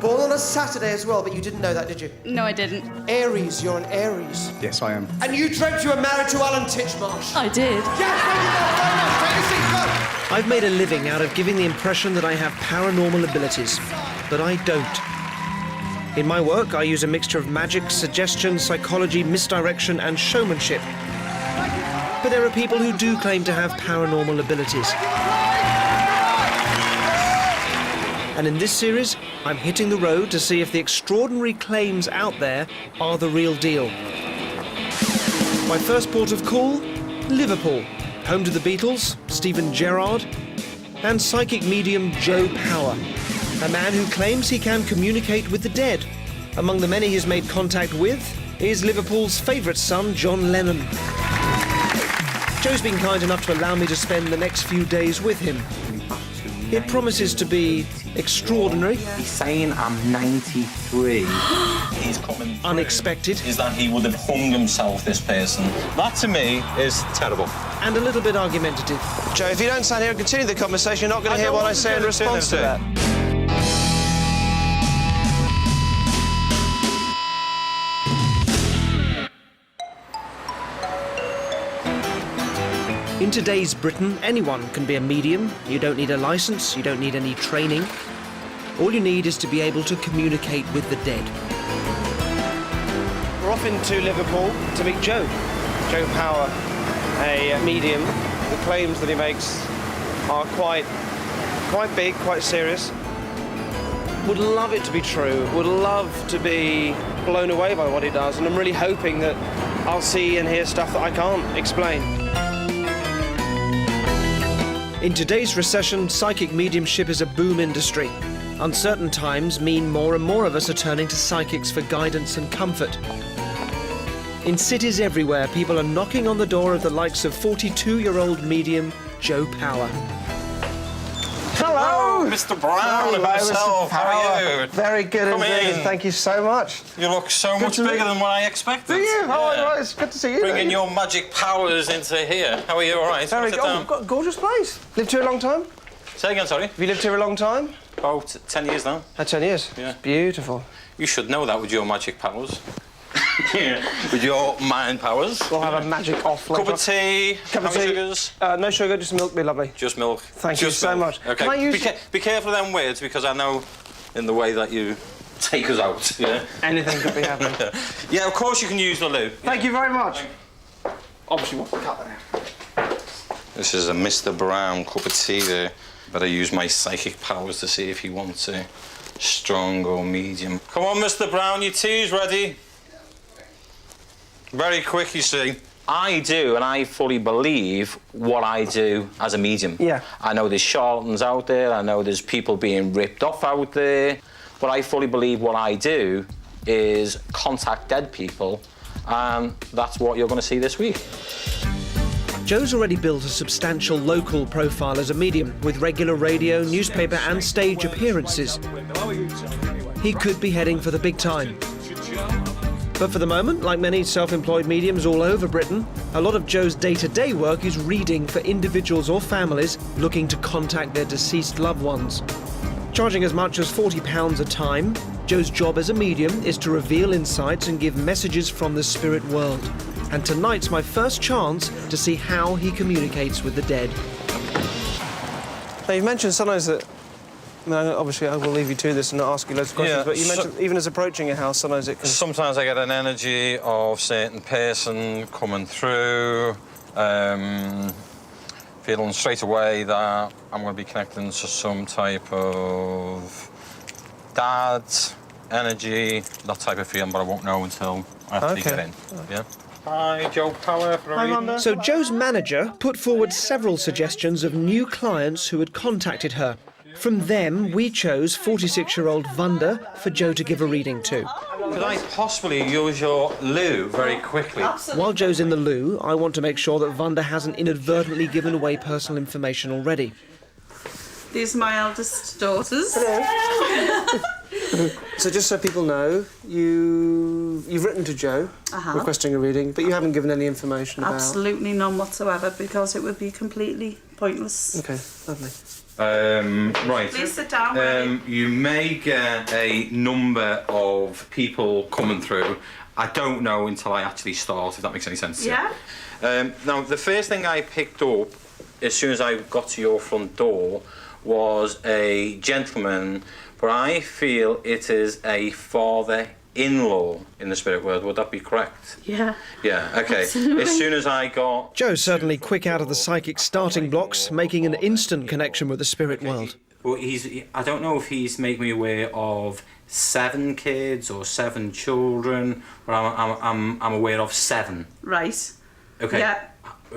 Born on a Saturday as well, but you didn't know that, did you? No, I didn't. Aries, you're an Aries. Yes, I am. And you dreamt you were married to Alan Titchmarsh. I did. Yes, thank you very much. Take a seat, go. I've made a living out of giving the impression that I have paranormal abilities, but I don't. In my work, I use a mixture of magic, suggestion, psychology, misdirection, and showmanship. But there are people who do claim to have paranormal abilities. And in this series, I'm hitting the road to see if the extraordinary claims out there are the real deal. My first port of call, Liverpool, home to the Beatles, Stephen Gerrard, and psychic medium Joe Power, a man who claims he can communicate with the dead. Among the many he's made contact with is Liverpool's favourite son, John Lennon. Joe's been kind enough to allow me to spend the next few days with him. It promises to be extraordinary. He's saying I'm 93. He's coming through. Unexpected. Is that he would have hung himself, this person. That, to me, is terrible. And a little bit argumentative. Joe, if you don't stand here and continue the conversation, you're not going to hear what I say in response to that. In today's Britain, anyone can be a medium. You don't need a license, you don't need any training. All you need is to be able to communicate with the dead. We're off into Liverpool to meet Joe. Joe Power, a medium. The claims that he makes are quite big, quite serious. Would love it to be true, would love to be blown away by what he does, and I'm really hoping that I'll see and hear stuff that I can't explain. In today's recession, psychic mediumship is a boom industry. Uncertain times mean more and more of us are turning to psychics for guidance and comfort. In cities everywhere, people are knocking on the door of the likes of 42-year-old medium Joe Power. Hello, Mr. Brown himself. How are you? Very good indeed. In. Thank you so much. You look so much bigger than what I expected. Do you? Yeah. Oh, right. It's good to see you. Bringing your magic powers into here. How are you? All right? Very good. Oh, we've got a gorgeous place. Lived here a long time? Say again, sorry. Have you lived here a long time? About 10 years now. 10 years? Yeah. It's beautiful. You should know that with your magic powers. With your mind powers. We'll have a magic off later. Cup of tea. Cup of tea. Sugars? No sugar, just milk, be lovely. Just milk. Thank you so much. Okay. Can I use... Be careful of them words, because I know in the way that you take us out. Yeah. Anything could be happening. Yeah, of course you can use the loo. Thank you very much. Obviously, we'll cut that out. This is a Mr. Brown cup of tea there. But I use my psychic powers to see if he wants a strong or medium. Come on, Mr. Brown, your tea's ready. Very quick, you see. I do, and I fully believe what I do as a medium. Yeah. I know there's charlatans out there, I know there's people being ripped off out there, but I fully believe what I do is contact dead people, and that's what you're going to see this week. Joe's already built a substantial local profile as a medium, with regular radio, newspaper and stage appearances. He could be heading for the big time. But for the moment, like many self-employed mediums all over Britain, a lot of Joe's day-to-day work is reading for individuals or families looking to contact their deceased loved ones. Charging as much as £40 a time, Joe's job as a medium is to reveal insights and give messages from the spirit world. And tonight's my first chance to see how he communicates with the dead. Now, you've mentioned sometimes that... I mean, obviously, I will leave you to this and not ask you loads of questions, but you mentioned even as approaching a house, sometimes it can... Sometimes I get an energy of a certain person coming through, feeling straight away that I'm going to be connecting to some type of dad, energy, that type of feeling, but I won't know until I actually get in. Yeah. Hi, Joe Power for a reading. So Joe's manager put forward several suggestions of new clients who had contacted her. From them, we chose 46-year-old Wanda for Joe to give a reading to. Could I possibly use your loo very quickly? Absolutely. While Joe's in the loo, I want to make sure that Wanda hasn't inadvertently given away personal information already. These are my eldest daughters. Hello. So just so people know, you've written to Joe requesting a reading, but you haven't given any information about... Absolutely none whatsoever, because it would be completely pointless. OK, lovely. Right. Please sit down. You may get a number of people coming through. I don't know until I actually start, if that makes any sense. Yeah. Now, the first thing I picked up as soon as I got to your front door was a gentleman, but I feel it is a father-in-law in the spirit world. Would that be correct? Yeah. Yeah, okay. Absolutely. As soon as I got... Joe's certainly quick out of the psychic starting blocks, making an instant connection with the spirit world. Well, I don't know if he's making me aware of 7 kids or 7 children, but I'm aware of 7. Right. Okay. Yeah.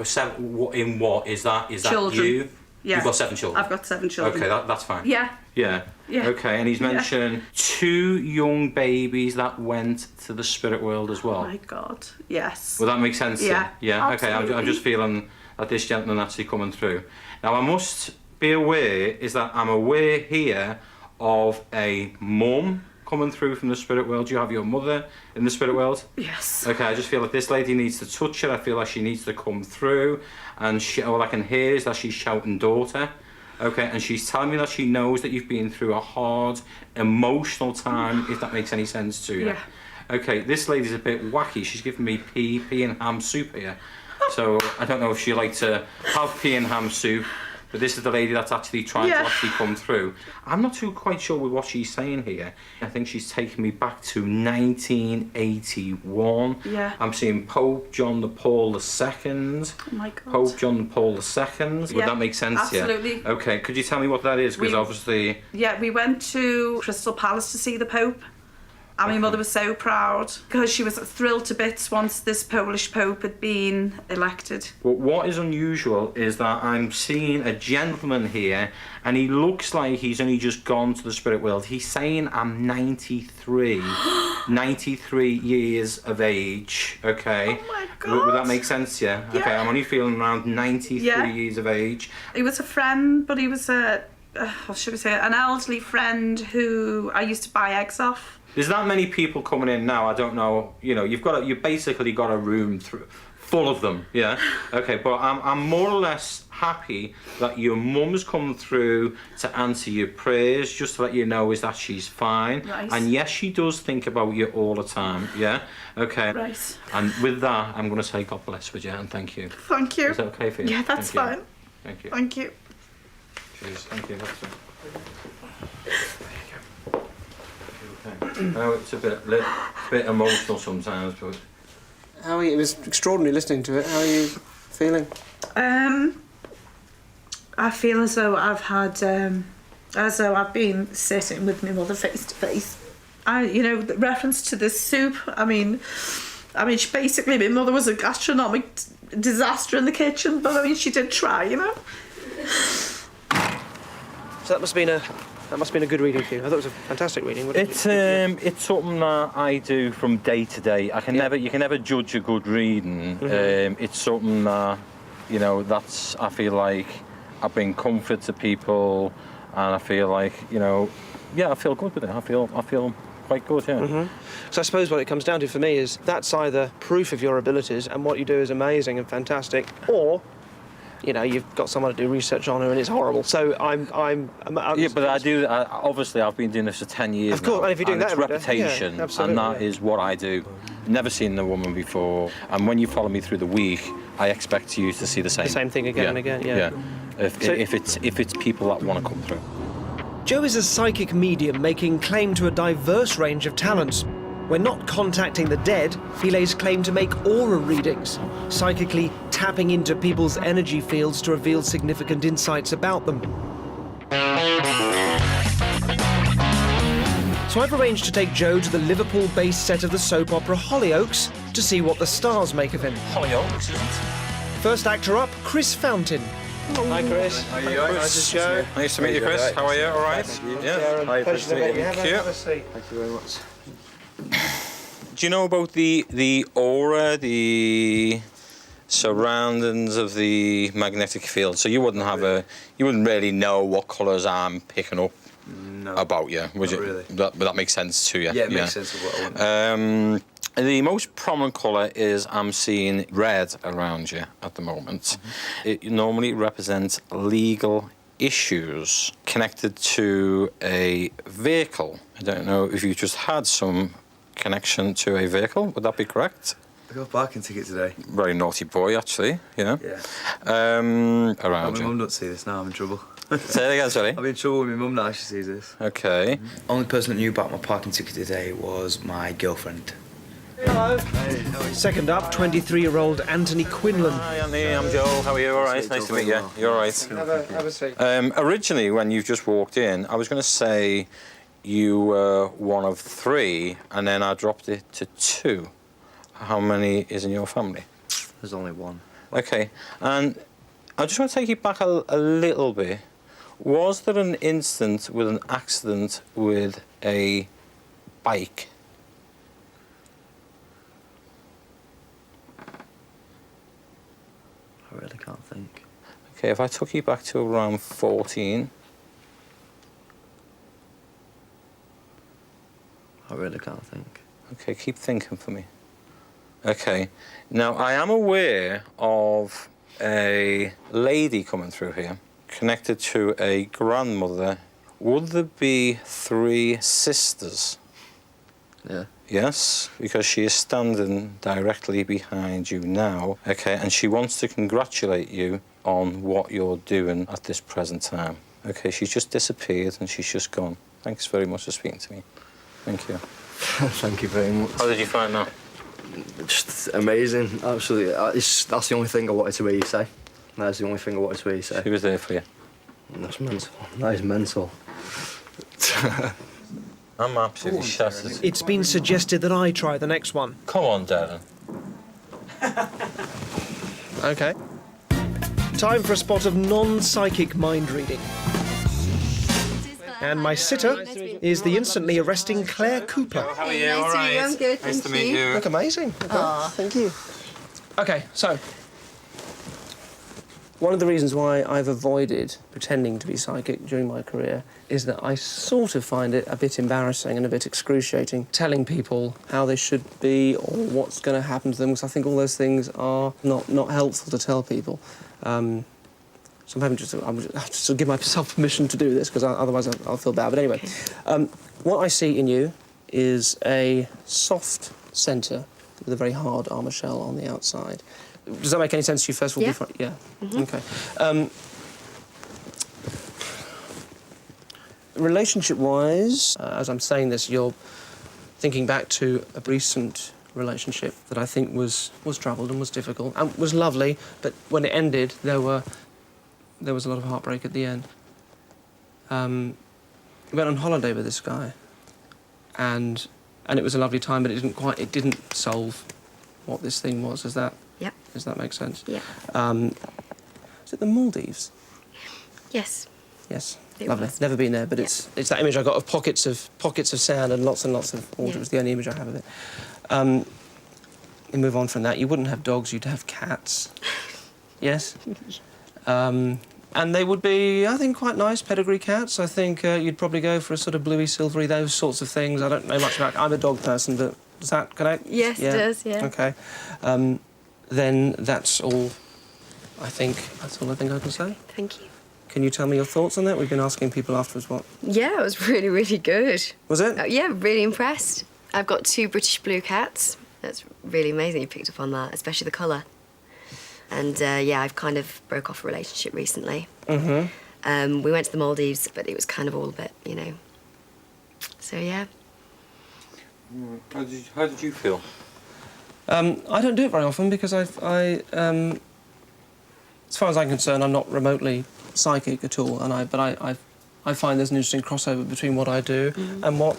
7 in what? Is that Children. you? Yeah. You've got 7 children? I've got 7 children. Okay, that's fine. Yeah. Yeah. Yeah. Okay, and he's mentioned 2 young babies that went to the spirit world as well. Oh my God. Yes. Will that make sense? Yeah. Yeah. Okay, Absolutely. I'm just feeling that this gentleman actually coming through. Now, I must be aware is that I'm aware here of a mum coming through from the spirit world. Do you have your mother in the spirit world? Yes. Okay, I just feel like this lady needs to touch her. I feel like she needs to come through, and all I can hear is that she's shouting daughter. Okay, and she's telling me that she knows that you've been through a hard, emotional time, if that makes any sense to you. Yeah. Okay, this lady's a bit wacky. She's giving me pea and ham soup here. So I don't know if she'd like to have pea and ham soup, but this is the lady that's actually trying to actually come through. I'm not too quite sure with what she's saying here. I think she's taking me back to 1981. Yeah. I'm seeing Pope John Paul II. Oh my God. Pope John Paul II. Would Yeah, that make sense? absolutely. Yeah. Okay, could you tell me what that is? Because obviously... Yeah, we went to Crystal Palace to see the Pope. And my mother was so proud because she was thrilled to bits once this Polish Pope had been elected. But what is unusual is that I'm seeing a gentleman here and he looks like he's only just gone to the spirit world. He's saying I'm 93. 93 years of age, okay? Oh my God. Would that make sense, yeah? Yeah. Okay, I'm only feeling around 93 years of age. He was a friend, but he was what should we say, an elderly friend who I used to buy eggs off. There's that many people coming in now. I don't know. You know, you've basically got a room full of them. Yeah. Okay, but I'm more or less happy that your mum's come through to answer your prayers. Just to let you know is that she's fine. Right. And yes, she does think about you all the time. Yeah. Okay. Right. And with that, I'm going to say God bless with you and thank you. Thank you. Is that okay for you? Yeah, that's Thank you. fine. Thank you. Thank you. Cheers. Thank you. That's it. I know it's a bit emotional sometimes, but... How are you? It was extraordinary listening to it. How are you feeling? I feel as though I've been sitting with my mother face to face. The reference to this soup. I mean, basically, my mother was a gastronomic disaster in the kitchen, but I mean, she did try, you know. So that must have been a good reading for you. I thought it was a fantastic reading. It's something that I do from day to day. You can never judge a good reading. Mm-hmm. It's something that, I feel like I bring comfort to people, and I feel like, I feel good with it. I feel quite good, yeah. Mm-hmm. So I suppose what it comes down to for me is that's either proof of your abilities and what you do is amazing and fantastic, or you've got someone to do research on her and it's horrible. So I'm yeah, but obviously I've been doing this for 10 years. Of course, now, and if you're doing and that it's reputation, and that is what I do. Never seen the woman before, and when you follow me through the week, I expect you to see the same thing again and again. Yeah. If it's people that want to come through. Joe is a psychic medium making claim to a diverse range of talents. When not contacting the dead, he lays claim to make aura readings, psychically tapping into people's energy fields to reveal significant insights about them. So I've arranged to take Joe to the Liverpool-based set of the soap opera Hollyoaks to see what the stars make of him. Hollyoaks, isn't it? First actor up, Chris Fountain. Hi, Chris. How are you? Nice to Joe. Nice to meet you, Chris. How are you? All right? Yeah. Hi, pleasure to meet you. Have a seat. Thank you very much. Do you know about the aura, the surroundings of the magnetic field? So you wouldn't really know what colours I'm picking up about you, would you? Really. That makes sense to you. Yeah, it makes sense of what I want. The most prominent colour is I'm seeing red around you at the moment. Mm-hmm. It normally represents legal issues connected to a vehicle. I don't know if you just had some connection to a vehicle. Would that be correct? I got a parking ticket today. Very naughty boy, actually. Yeah. Yeah. Around My you. mum don't see this now. I'm in trouble. Say it again, sorry. I'm in trouble with my mum now. She sees this. Okay. Only person that knew about my parking ticket today was my girlfriend. Hello. Second up, 23-year-old Anthony Quinlan. Hi, Andy. I'm Joel. How are you? All right. Nice to meet you. You all right? Have a seat. Originally, when you've just walked in, I was going to say you were one of 3, and then I dropped it to 2. How many is in your family? There's only one. Okay, and I just want to take you back a little bit. Was there an incident with an accident with a bike? I really can't think. Okay, if I took you back to around 14, I really can't think. okay, keep thinking for me. Okay, now I am aware of a lady coming through here, connected to a grandmother. Would there be 3 sisters? Yeah. Yes, because she is standing directly behind you now. Okay, and she wants to congratulate you on what you're doing at this present time. Okay, she's just disappeared and she's just gone. Thanks very much for speaking to me. Thank you. Thank you very much. How did you find that? Just amazing, absolutely. That's the only thing I wanted to hear you say. That's the only thing I wanted to hear you say. She was there for you. That's mental. That is mental. I'm absolutely shattered. It's been suggested that I try the next one. Come on, Derren. OK. Time for a spot of non-psychic mind reading. And my sitter is the instantly arresting Claire Cooper. How are you? Nice All to meet right. you, I'm good, Nice to thank meet you. you. Look amazing. Thank you. OK, so one of the reasons why I've avoided pretending to be psychic during my career is that I sort of find it a bit embarrassing and a bit excruciating telling people how they should be or what's going to happen to them, because I think all those things are not helpful to tell people. So I'm having to give myself permission to do this, because otherwise I'll feel bad. But anyway, what I see in you is a soft centre with a very hard armour shell on the outside. Does that make any sense to you, first of all? Yeah. Yeah? OK. Relationship-wise, as I'm saying this, you're thinking back to a recent relationship that I think was troubled and was difficult and was lovely, but when it ended, there was a lot of heartbreak at the end. We went on holiday with this guy, and it was a lovely time, but it didn't solve what this thing was. Does that make sense? Yeah. Is it the Maldives? Yes. Yes. It Lovely. was. Never been there, but it's that image I got of pockets of sand and lots of water. Yeah. It was the only image I have of it. You move on from that. You wouldn't have dogs. You'd have cats. Yes. And they would be, I think, quite nice pedigree cats. I think you'd probably go for a sort of bluey, silvery, those sorts of things. I don't know much about. I'm a dog person, but does that connect? Yes, it does, yeah. OK. Then that's all. I think I can say. Thank you. Can you tell me your thoughts on that? We've been asking people afterwards what. Yeah, it was really, really good. Was it? Yeah, really impressed. I've got 2 British blue cats. That's really amazing you picked up on that, especially the colour. And yeah, I've kind of broke off a relationship recently. Mm-hmm. We went to the Maldives, but it was kind of all a bit, you know. So yeah. How did you feel? I don't do it very often because as far as I'm concerned, I'm not remotely psychic at all, but I find there's an interesting crossover between what I do and what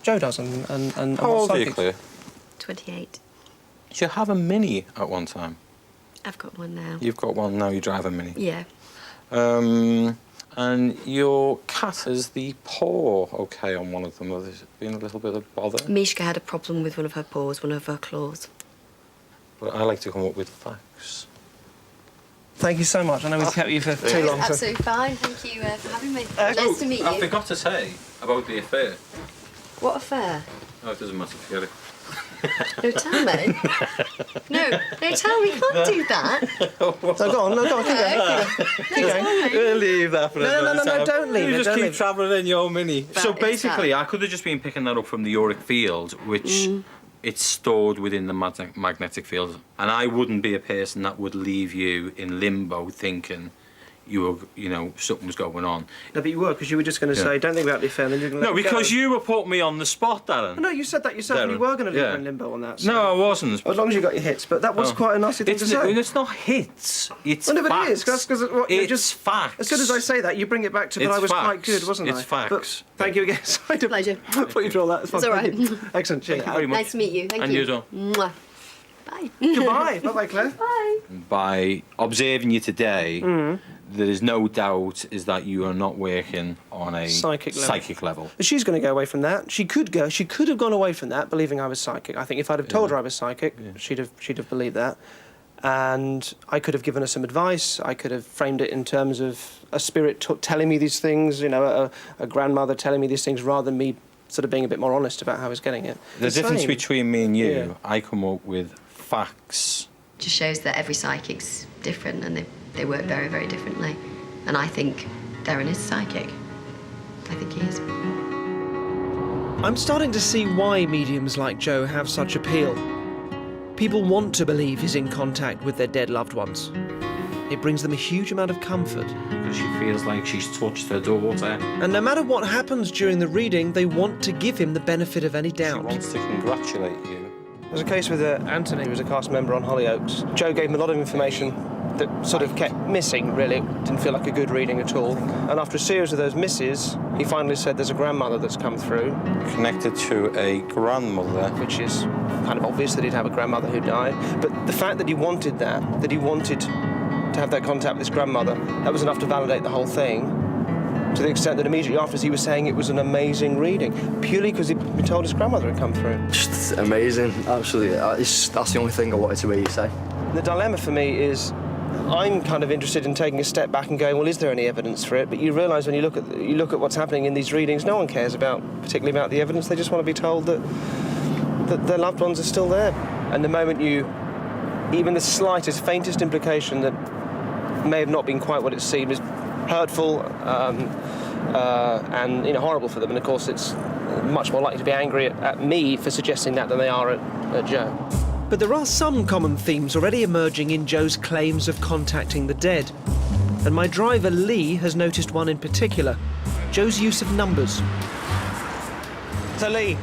Joe does and How what old are you, psychics- Claire? 28. Did you have a Mini at one time? I've got one now. You've got one now, you drive a Mini. Yeah. And your cat has the paw okay on one of them. There's been a little bit of bother. Mishka had a problem with one of her paws, one of her claws. But I like to come up with facts. Thank you so much. I know we've kept you for too long. so- Absolutely fine. Thank you for having me. Nice to meet I you. forgot to say about the affair. What affair? Oh, it doesn't matter, forget it. No, tell me. No, tell me. You can't do that. No, go on, keep going. We'll leave that for another time. don't leave You it. just don't keep leave it. travelling in your mini. So it's basically, that. I could have just been picking that up from the auric field, which it's stored within the magnetic field, and I wouldn't be a person that would leave you in limbo thinking you were, something was going on. No, but you were, because you were just going to say, don't think about the affair, and then you're going to No, because you were putting me on the spot, Darren. No, you said that yourself, and you were going to leave her in limbo on that. So. No, I wasn't. As long as you got your hits, but that was quite a nasty thing to say. It's not hits. It's well, no, but facts. it is, because It's facts. As soon as I say that, you bring it back to, but It's I was quite facts. good, wasn't I? It's facts. But thank you again. Sorry to Pleasure. put you through all that. It's all right. Excellent. Cheers. Thank you very much. Nice to meet you. Thank And you. you as well. Mwah. Bye. Goodbye. Bye-bye, Claire. Bye. By observing you today, there is no doubt is that you are not working on a Psychic level. level. She's going to go away from that. She could have gone away from that believing I was psychic. I think if I'd have told her I was psychic, she'd have believed that. And I could have given her some advice. I could have framed it in terms of a spirit telling me these things, a grandmother telling me these things, rather than me sort of being a bit more honest about how I was getting it. The difference between me and you, I come up with facts. Just shows that every psychic's different and they work very, very differently. And I think Derren is psychic. I think he is. I'm starting to see why mediums like Joe have such appeal. People want to believe he's in contact with their dead loved ones. It brings them a huge amount of comfort. Because she feels like she's touched her daughter. And no matter what happens during the reading, they want to give him the benefit of any doubt. She wants to congratulate you. There was a case with Anthony, who was a cast member on Hollyoaks. Joe gave him a lot of information that sort of kept missing, really. It didn't feel like a good reading at all. And after a series of those misses, he finally said there's a grandmother that's come through. Connected to a grandmother. Which is kind of obvious that he'd have a grandmother who died. But the fact that he wanted that he wanted to have that contact with his grandmother, that was enough to validate the whole thing. To the extent that immediately afterwards he was saying it was an amazing reading, purely because he'd been told his grandmother had come through. Just amazing, absolutely. That's the only thing I wanted to hear you say. The dilemma for me is I'm kind of interested in taking a step back and going, well, is there any evidence for it? But you realise when you look at what's happening in these readings, no one cares particularly about the evidence. They just want to be told that their loved ones are still there. And the moment even the slightest, faintest implication that may have not been quite what it seemed is hurtful and horrible for them. And of course, it's much more likely to be angry at me for suggesting that than they are at Joe. But there are some common themes already emerging in Joe's claims of contacting the dead. And my driver, Lee, has noticed one in particular, Joe's use of numbers. So, Lee,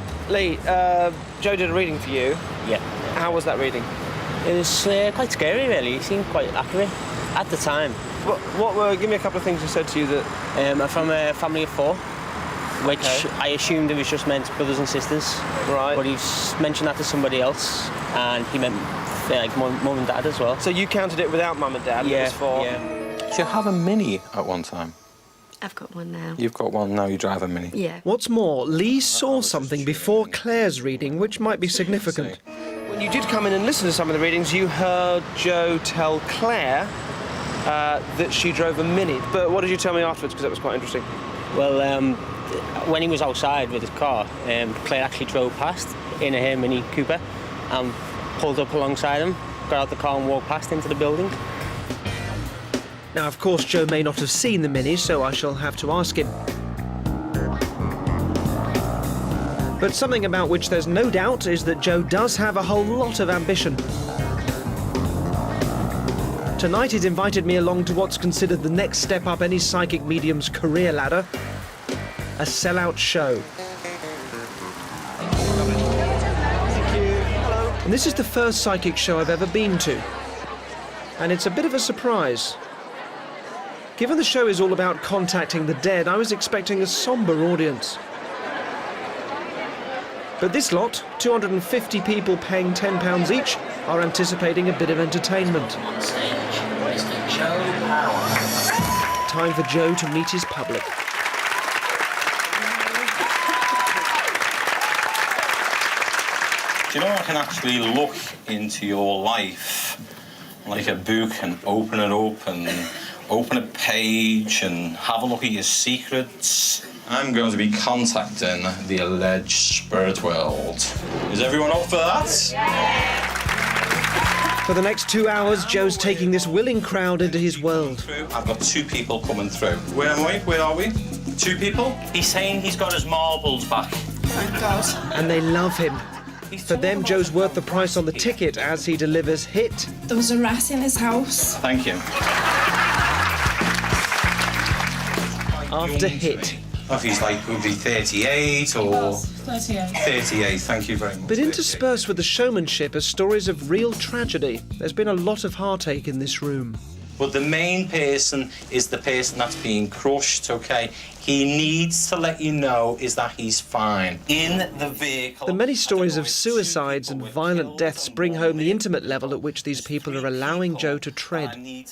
Joe did a reading for you. Yeah. How was that reading? It was quite scary, really. It seemed quite accurate at the time. Give me a couple of things he said to you that... I'm from a family of 4, which I assumed it was just meant brothers and sisters. Right. But he mentioned that to somebody else, and he meant like mum and dad as well. So you counted it without mum and dad? Yeah, It was 4. yeah. Did you have a Mini at one time? I've got one now. You've got one now, you drive a Mini. Yeah. What's more, Lee saw something before Claire's reading which might be significant. When you did come in and listen to some of the readings, you heard Joe tell Claire that she drove a Mini. But what did you tell me afterwards? Because that was quite interesting. Well, when he was outside with his car, Claire actually drove past in a Mini Cooper and pulled up alongside him, got out the car and walked past into the building. Now, of course, Joe may not have seen the Mini, so I shall have to ask him. But something about which there's no doubt is that Joe does have a whole lot of ambition. Tonight he's invited me along to what's considered the next step up any psychic medium's career ladder, a sellout show. And this is the first psychic show I've ever been to. And it's a bit of a surprise. Given the show is all about contacting the dead, I was expecting a sombre audience. But this lot, 250 people paying £10 each, are anticipating a bit of entertainment. On stage, Mr. Joe Power. Time for Joe to meet his public. Do you know I can actually look into your life like a book and open it up and open a page and have a look at your secrets I'm going to be contacting the alleged spirit world. Is everyone up for that? Yeah. For the next 2 hours, Joe's taking this willing crowd into his world. I've got 2 people coming through. Where am I? Where are we? 2 people? He's saying he's got his marbles back. Thank God. And they love him. For them, Joe's worth the price on the ticket as he delivers hit. There was a rat in his house. Thank you. After hit. If he's like, would be 38 or... 38. 38, thank you very much. But interspersed with the showmanship are stories of real tragedy. There's been a lot of heartache in this room. But the main person is the person that's being crushed, OK? He needs to let you know is that he's fine. In the vehicle... The many stories of suicides and violent deaths bring home the intimate level at which these people are allowing Joe to tread. He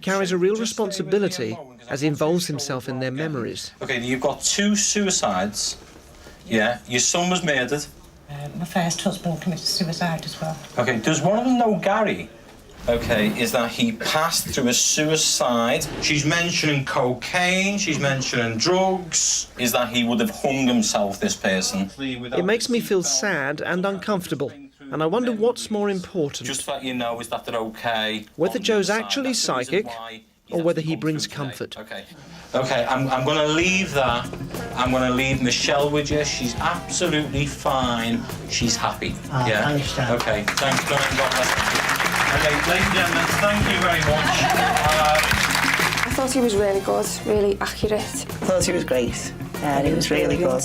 carries a real responsibility as he involves himself in their memories. OK, you've got 2 suicides. Yeah, your son was murdered. My first husband committed suicide as well. OK, does one of them know Gary? OK, is that he passed through a suicide. She's mentioning cocaine, she's mentioning drugs. Is that he would have hung himself, this person? It makes me feel sad and uncomfortable, and I wonder what's more important. Just to let you know, is that they're OK? Whether Joe's actually psychic, or whether he brings comfort. OK, I'm going to leave that. I'm going to leave Michelle with you. She's absolutely fine. She's happy. Yeah? OK, thanks, God bless you. OK, ladies and gentlemen, thank you very much. I thought he was really good, really accurate. I thought he was great. Yeah, he was really good.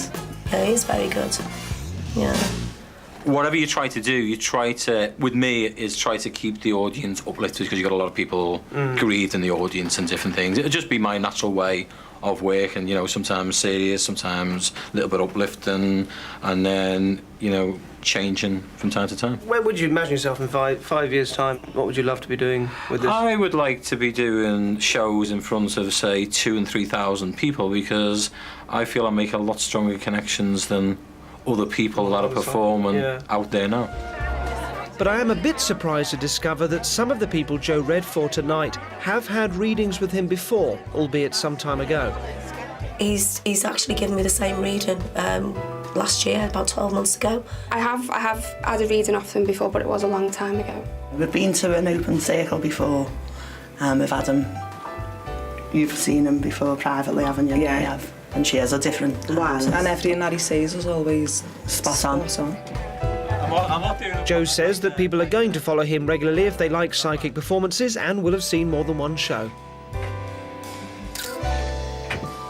Yeah, he's very good. Yeah. Whatever you try to do, you try to, with me, is try to keep the audience uplifted because you've got a lot of people grieved in the audience and different things. It'll just be my natural way of working, you know, sometimes serious, sometimes a little bit uplifting, and then, you know, changing from time to time. Where would you imagine yourself in five years' time? What would you love to be doing with this? I would like to be doing shows in front of, say, 2,000 and 3,000 people because I feel I make a lot stronger connections than other people that are performing out there now. But I am a bit surprised to discover that some of the people Joe read for tonight have had readings with him before, albeit some time ago. He's actually given me the same reading last year, about 12 months ago. I have had a reading off him before, but it was a long time ago. We've been to an open circle before with Adam. You've seen him before privately, haven't you? Yeah, I have. And she has a different... Wow, and everything that he says is always spot on. Joe says that people are going to follow him regularly if they like psychic performances and will have seen more than one show.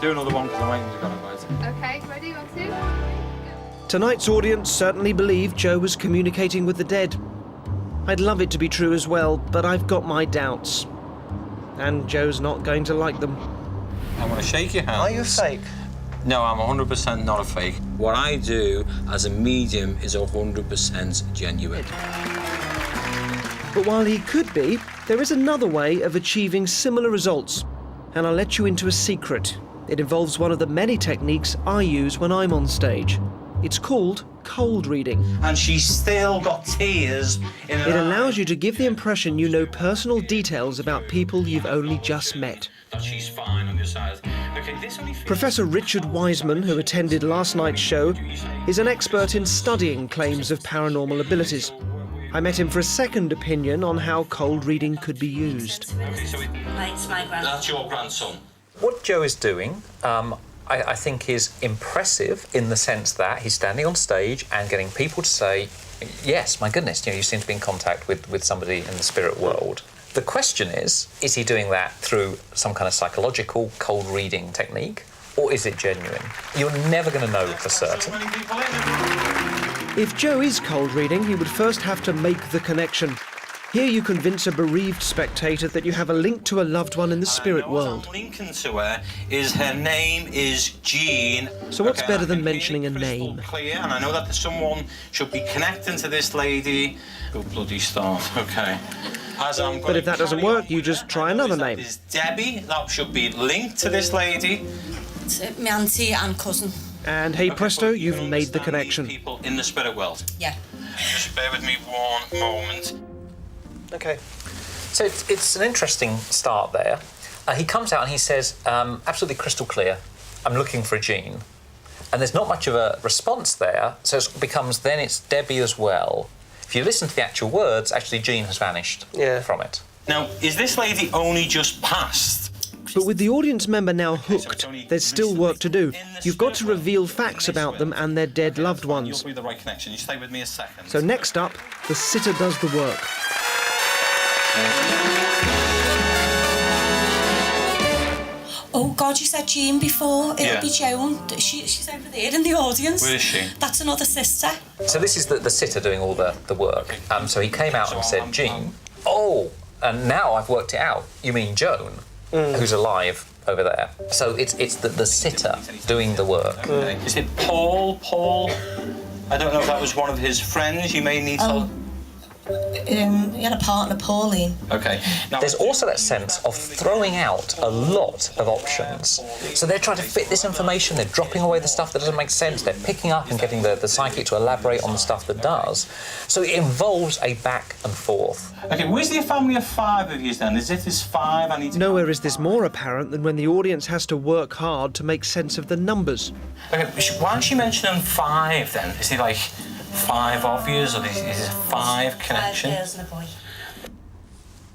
Do another one because I'm waiting to go invited. OK, ready, 1, 2. Tonight's audience certainly believed Joe was communicating with the dead. I'd love it to be true as well, but I've got my doubts. And Joe's not going to like them. I want to shake your hand. Are you fake? No, I'm 100% not a fake. What I do as a medium is 100% genuine. But while he could be, there is another way of achieving similar results. And I'll let you into a secret. It involves one of the many techniques I use when I'm on stage. It's called cold reading. And she's still got tears in her It allows you to give the impression you know personal details about people you've only just met. She's fine on your side. Okay, Professor Richard Wiseman, who attended last night's show, is an expert in studying claims of paranormal abilities. I met him for a second opinion on how cold reading could be used. That's your grandson. What Joe is doing, I think is impressive in the sense that he's standing on stage and getting people to say, yes, my goodness, you seem to be in contact with somebody in the spirit world. The question is he doing that through some kind of psychological cold reading technique, or is it genuine? You're never going to know for certain. If Joe is cold reading, he would first have to make the connection. Here you convince a bereaved spectator that you have a link to a loved one in the spirit world. What I'm linking to her is her name is Jean. So what's better than mentioning a name? Clear, and I know that someone should be connecting to this lady. Good bloody start, OK. But if that doesn't work, you just try another name. Is Debbie, that should be linked to this lady. It's my auntie and cousin. And hey presto, you've made the connection. People in the spirit world. Yeah. Just bear with me one moment. OK. So it's an interesting start there. He comes out and he says, absolutely crystal clear, I'm looking for a Jean. And there's not much of a response there, so it becomes then it's Debbie as well. If you listen to the actual words, actually Jean has vanished from it. Now, is this lady only just passed? But with the audience member now hooked, there's still work to do. You've got to reveal facts about them and their dead loved ones. You'll be the right connection. You stay with me a second. So next up, the sitter does the work. Oh God, you said Jean before. It'll be Joan. She's over there in the audience. Where is she? That's another sister. So this is the sitter doing all the work. So he came out and said, Jean. Oh, and now I've worked it out. You mean Joan, who's alive over there. So it's the sitter doing the work. Is it Paul? Paul? I don't know if that was one of his friends. You may need to... He had a partner, Pauline. Okay. Now, there's also that sense of throwing out a lot of options. So they're trying to fit this information, they're dropping away the stuff that doesn't make sense, they're picking up and getting the psychic to elaborate on the stuff that does. So it involves a back and forth. Okay, where's the family of 5 of you then? Is it this 5 I need to... Nowhere is this more apparent than when the audience has to work hard to make sense of the numbers. Okay, why don't you mention 5 then? Is he like 5 of you, or is it 5 connection? 5 girls and a boy.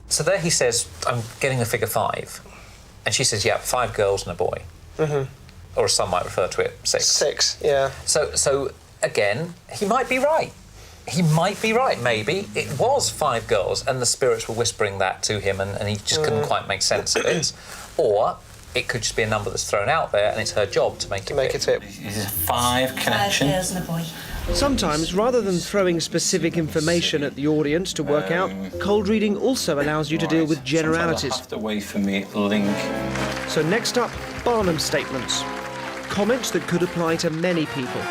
So there he says, I'm getting the figure 5. And she says, yeah, 5 girls and a boy. Or as some might refer to it, 6. 6, yeah. So again, he might be right. He might be right, maybe. It was 5 girls and the spirits were whispering that to him and he just couldn't quite make sense of it. Or it could just be a number that's thrown out there and it's her job to make it fit. Is it 5 connection? 5 girls and a boy. Sometimes, rather than throwing specific information at the audience to work out, cold reading also allows you to deal with generalities. Have to wait for me, link. So next up, Barnum statements. Comments that could apply to many people.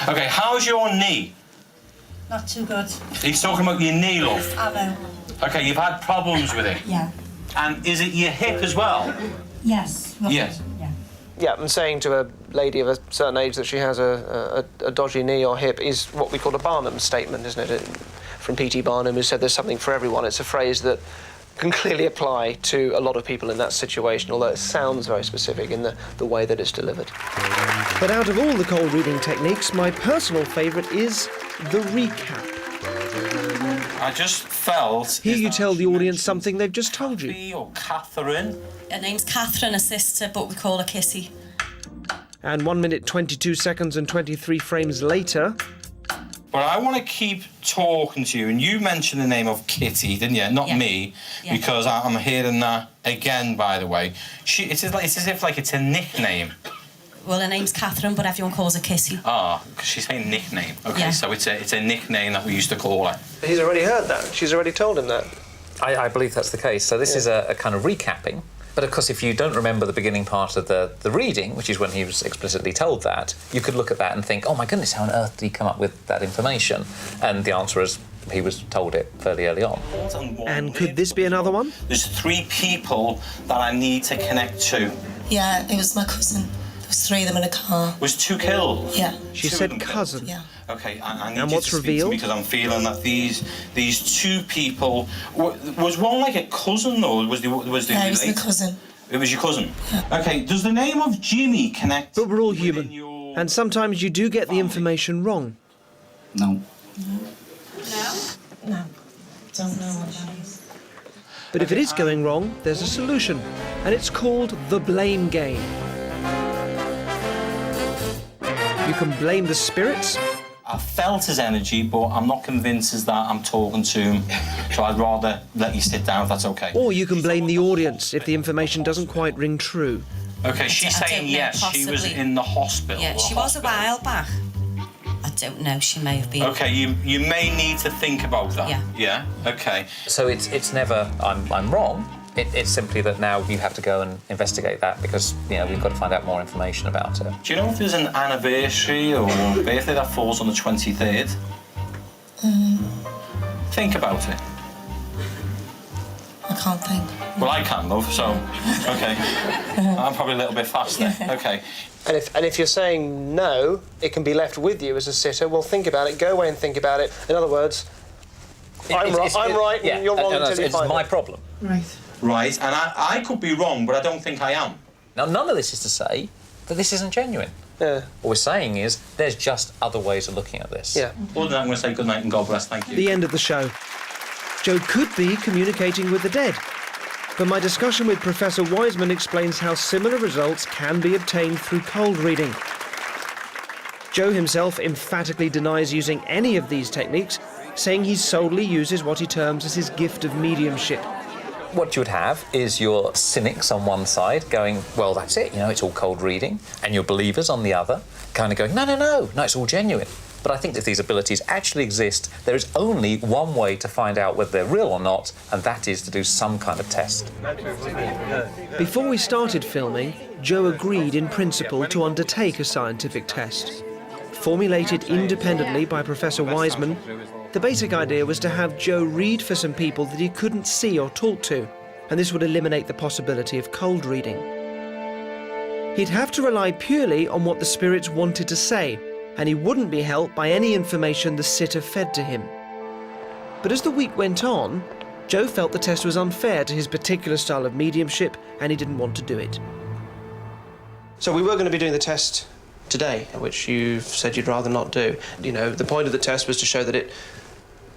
Okay, how's your knee? Not too good. He's talking about your knee, love. I know. Okay, you've had problems with it? Yeah. And is it your hip as well? Yes. Yes. Yeah. Yeah, and saying to a lady of a certain age that she has a dodgy knee or hip is what we call a Barnum statement, isn't it? From P.T. Barnum, who said there's something for everyone. It's a phrase that can clearly apply to a lot of people in that situation, although it sounds very specific in the way that it's delivered. But out of all the cold reading techniques, my personal favourite is the recap. I just felt... Here you tell the audience something they've just told you. Or Catherine. Her name's Catherine, a sister, but we call her Kissy. And 1 minute, 22 seconds and 23 frames later... But I want to keep talking to you, and you mentioned the name of Kitty, didn't you? Not me, because I'm hearing that again, by the way. It's as if like it's a nickname. Well, her name's Catherine, but everyone calls her Kissy. Ah, because she's saying nickname. Okay, Yeah. so it's a nickname that we used to call her. He's already heard that. She's already told him that. I believe that's the case. So this is a kind of recapping. But of course, if you don't remember the beginning part of the reading, which is when he was explicitly told that, you could look at that and think, oh my goodness, how on earth did he come up with that information? And the answer is he was told it fairly early on. And could this be another one? There's 3 people that I need to connect to. Yeah, it was my cousin. There was 3 of them in a car. Was 2 killed? Yeah. She said cousin. Yeah. Okay, I need And you what's to speak to revealed? me because I'm feeling that these 2 people... Was one like a cousin, or was the Yeah, it was my related? cousin. It was your cousin? Okay, does the name of Jimmy connect... But we're all human. And sometimes you do get the information wrong. No. No. Don't know what that is. But if it is going wrong, there's a solution. And it's called the blame game. You can blame the spirits. I felt his energy, but I'm not convinced as that I'm talking to him. So I'd rather let you sit down if that's okay. Or you can blame the audience if the information doesn't quite ring true. Okay, she's I don't saying know, yes, she was possibly. in the hospital. Yeah, she was a while back. I don't know, she may have been. Okay, you may need to think about that. Yeah. Yeah? Okay. So it's never I'm wrong. It's simply that now you have to go and investigate that because, you know, we've got to find out more information about it. Do you know if there's an anniversary or birthday that falls on the 23rd? Think about it. I can't think. Well, I can, love, so... Okay. I'm probably a little bit faster. Okay. And if you're saying no, it can be left with you as a sitter, well, think about it, go away and think about it. In other words, I'm right and you're wrong until you find It's my it. problem. Right. Right, and I could be wrong, but I don't think I am. Now, none of this is to say that this isn't genuine. Yeah. What we're saying is there's just other ways of looking at this. Yeah. Other than that, I'm going to say good night and God bless. Thank you. The end of the show. Joe could be communicating with the dead. But my discussion with Professor Wiseman explains how similar results can be obtained through cold reading. Joe himself emphatically denies using any of these techniques, saying he solely uses what he terms as his gift of mediumship. What you would have is your cynics on one side going, well, that's it, it's all cold reading, and your believers on the other kind of going, no, it's all genuine. But I think that these abilities actually exist. There is only one way to find out whether they're real or not, and that is to do some kind of test. Before we started filming, Joe agreed in principle to undertake a scientific test. Formulated independently by Professor Wiseman, the basic idea was to have Joe read for some people that he couldn't see or talk to, and this would eliminate the possibility of cold reading. He'd have to rely purely on what the spirits wanted to say, and he wouldn't be helped by any information the sitter fed to him. But as the week went on, Joe felt the test was unfair to his particular style of mediumship, and he didn't want to do it. So we were going to be doing the test today, which you've said you'd rather not do. The point of the test was to show that it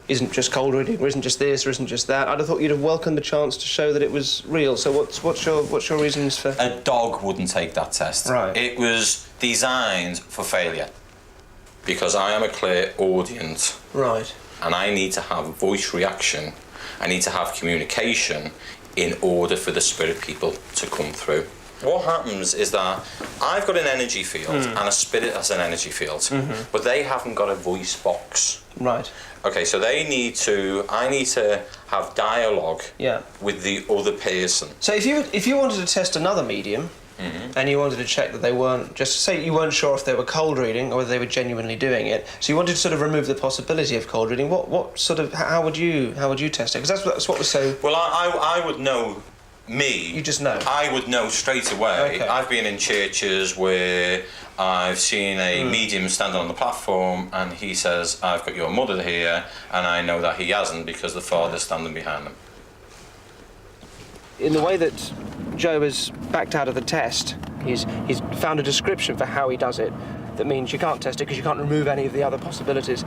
isn't just cold reading, or isn't just this, or isn't just that. I'd have thought you'd have welcomed the chance to show that it was real. So what's your reasons for... A dog wouldn't take that test. Right. It was designed for failure. Because I am a clairaudient. Right. And I need to have voice reaction. I need to have communication in order for the spirit people to come through. What happens is that I've got an energy field and a spirit has an energy field, but they haven't got a voice box. Right. Okay, so I need to have dialogue with the other person. So if you wanted to test another medium, and you wanted to check that they weren't, just say you weren't sure if they were cold reading or whether they were genuinely doing it, so you wanted to sort of remove the possibility of cold reading, how would you test it? Because that's what was so... Well, I would know me. You just know? I would know straight away. Okay. I've been in churches where I've seen a medium stand on the platform and he says, I've got your mother here, and I know that he hasn't because the father's standing behind him. In the way that Joe has backed out of the test, he's found a description for how he does it that means you can't test it because you can't remove any of the other possibilities.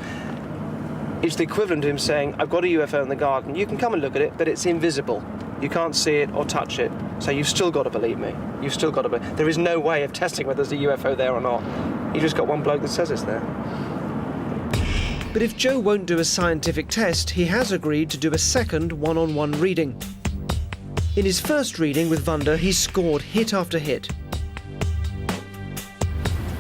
It's the equivalent to him saying, I've got a UFO in the garden, you can come and look at it, but it's invisible. You can't see it or touch it, so you've still got to believe me. You've still got to believe. There is no way of testing whether there's a UFO there or not. You just got one bloke that says it's there. But if Joe won't do a scientific test, he has agreed to do a second one-on-one reading. In his first reading with Wanda, he scored hit after hit.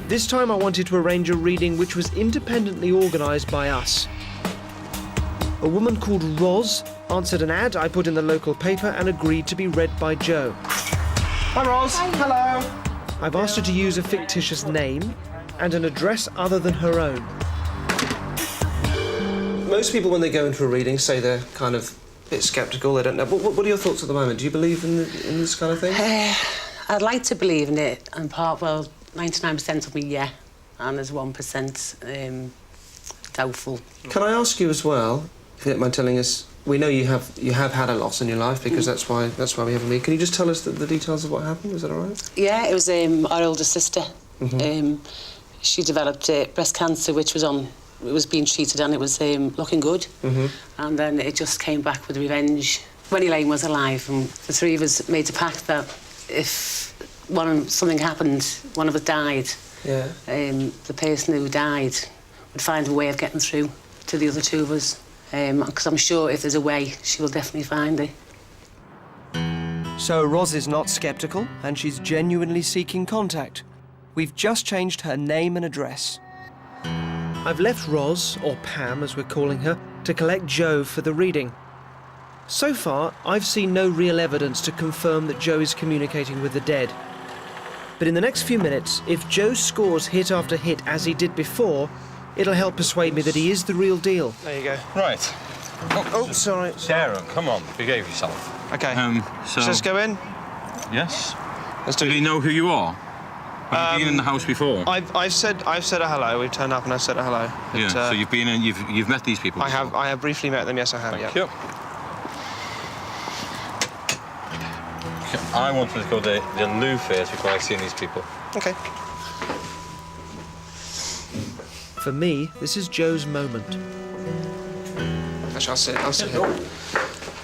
This time I wanted to arrange a reading which was independently organised by us. A woman called Roz answered an ad I put in the local paper and agreed to be read by Joe. Hi, Roz. Hi. Hello. I've asked her to use a fictitious name and an address other than her own. Most people, when they go into a reading, say they're kind of a bit sceptical, they don't know. What are your thoughts at the moment? Do you believe in this kind of thing? I'd like to believe in it, and 99% of me, yeah, and there's 1% doubtful. Can I ask you as well, if you don't mind telling us, we know you have had a loss in your life because that's why we have a meeting. Can you just tell us the details of what happened? Is that all right? Yeah, it was our older sister. She developed breast cancer, which was being treated, and it was looking good. And then it just came back with revenge. When Elaine was alive, and the three of us made a pact that if something happened, one of us died, the person who died would find a way of getting through to the other two of us. Because I'm sure if there's a way, she will definitely find it. So Roz is not sceptical, and she's genuinely seeking contact. We've just changed her name and address. I've left Roz, or Pam as we're calling her, to collect Joe for the reading. So far, I've seen no real evidence to confirm that Joe is communicating with the dead. But in the next few minutes, if Joe scores hit after hit as he did before, it'll help persuade me that he is the real deal. There you go. Right. Oh, sorry. Darren, come on, behave yourself. Okay. So let's go in. Yes. Do you know who you are? Have you been in the house before? I've said a hello. We've turned up and I said a hello. But, yeah. So you've been in. You've met these people. Before? I have briefly met them. Yes, I have. Thank you. I wanted to go to the loo first before I see these people. Okay. For me, this is Joe's moment. Actually, I'll sit here.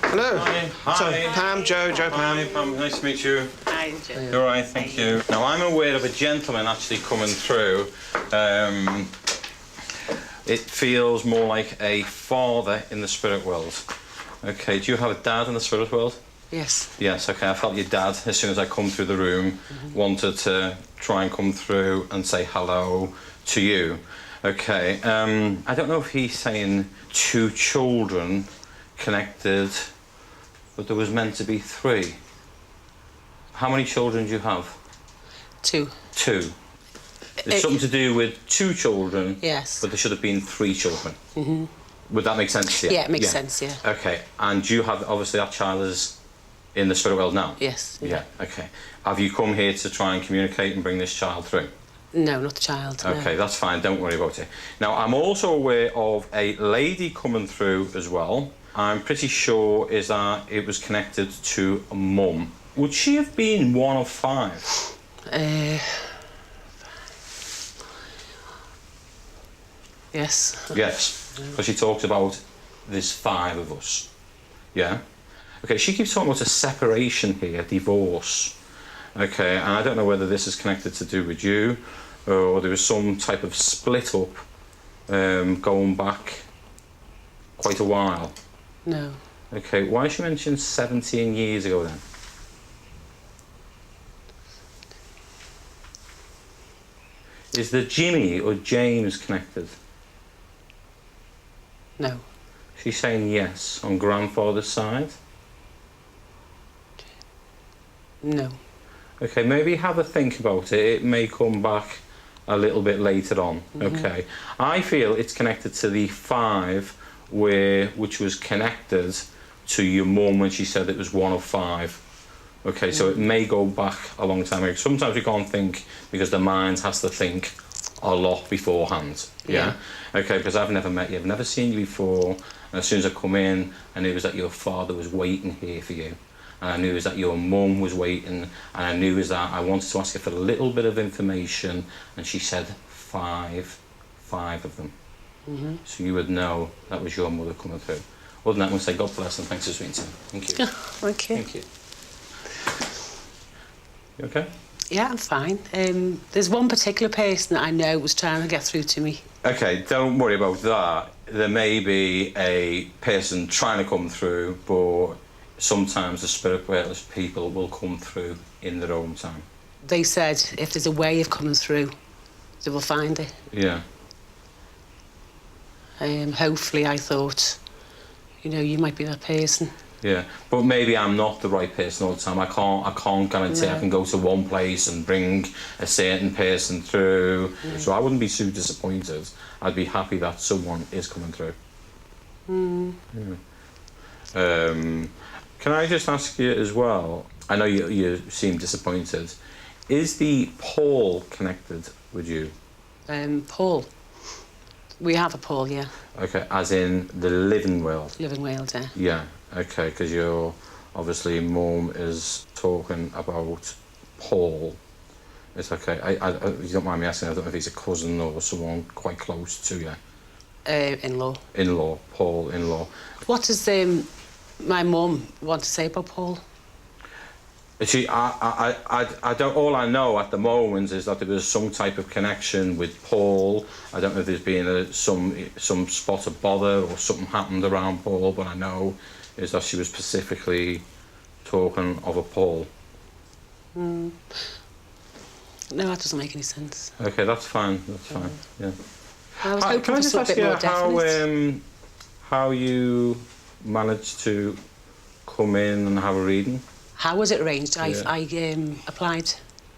Hello. Hi. So, Pam, Joe, Pam. Hi, Pam. Nice to meet you. Hi, Joe. You're all right, thank you. Now, I'm aware of a gentleman actually coming through. It feels more like a father in the spirit world. Okay, do you have a dad in the spirit world? Yes. Yes, okay. I felt your dad, as soon as I come through the room, wanted to try and come through and say hello to you. Okay, I don't know if he's saying 2 children connected, but there was meant to be 3. How many children do you have? 2. 2. It's something to do with 2 children. Yes. But there should have been 3 children. Mm-hmm. Would that make sense to you? Yeah, it makes sense, yeah. Okay, and you have, obviously, that child is in the spirit world now? Yes. Yeah, okay. Have you come here to try and communicate and bring this child through? No, not the child. Okay, no. that's fine, don't worry about it. Now, I'm also aware of a lady coming through as well. I'm pretty sure is that it was connected to a mum. Would she have been one of 5? Yes. Yes, because she talks about there's 5 of us. Yeah? Okay, she keeps talking about a separation here, divorce. Okay, and I don't know whether this is connected to do with you or there was some type of split up going back quite a while. No. Okay, why she mentioned 17 years ago then? Is the Jimmy or James connected? No. She's saying yes on grandfather's side? No. Okay, maybe have a think about it. It may come back a little bit later on. Okay. I feel it's connected to the 5 which was connected to your mum when she said it was one of 5. Okay, so it may go back a long time ago. Sometimes we can't think because the mind has to think a lot beforehand. Yeah? Okay, because I've never met you, I've never seen you before, and as soon as I come in, I knew it was that your father was waiting here for you. And I knew it was that your mum was waiting, and I knew it was that I wanted to ask her for a little bit of information, and she said 5 of them. So you would know that was your mother coming through. Other than that, I'm going to say God bless and thanks for speaking to me. Thank you. Okay. Thank you. You okay? Yeah, I'm fine. There's one particular person that I know was trying to get through to me. Okay, don't worry about that. There may be a person trying to come through, but sometimes the spirit world people will come through in their own time. They said if there's a way of coming through, they will find it. Yeah. Hopefully, I thought, you know, you might be that person. Yeah, but maybe I'm not the right person all the time. I can't guarantee I can go to one place and bring a certain person through. So I wouldn't be too disappointed. I'd be happy that someone is coming through. Yeah. Can I just ask you as well? I know you seem disappointed. Is the Paul connected with you? Paul. We have a Paul, yeah. Okay, as in the living world. Living world, yeah. Yeah. Okay, because you're obviously mum is talking about Paul. It's okay. You don't mind me asking. I don't know if he's a cousin or someone quite close to you. In-law. In-law, Paul, in-law. What does my mum want to say about Paul? See, I don't. All I know at the moment is that there was some type of connection with Paul. I don't know if there's been some spot of bother or something happened around Paul, but I know is that she was specifically talking of a Paul. No, that doesn't make any sense. Okay, that's fine. That's fine. Yeah. I was hoping for something a bit more definite. How you managed to come in and have a reading? How was it arranged? Yeah. I applied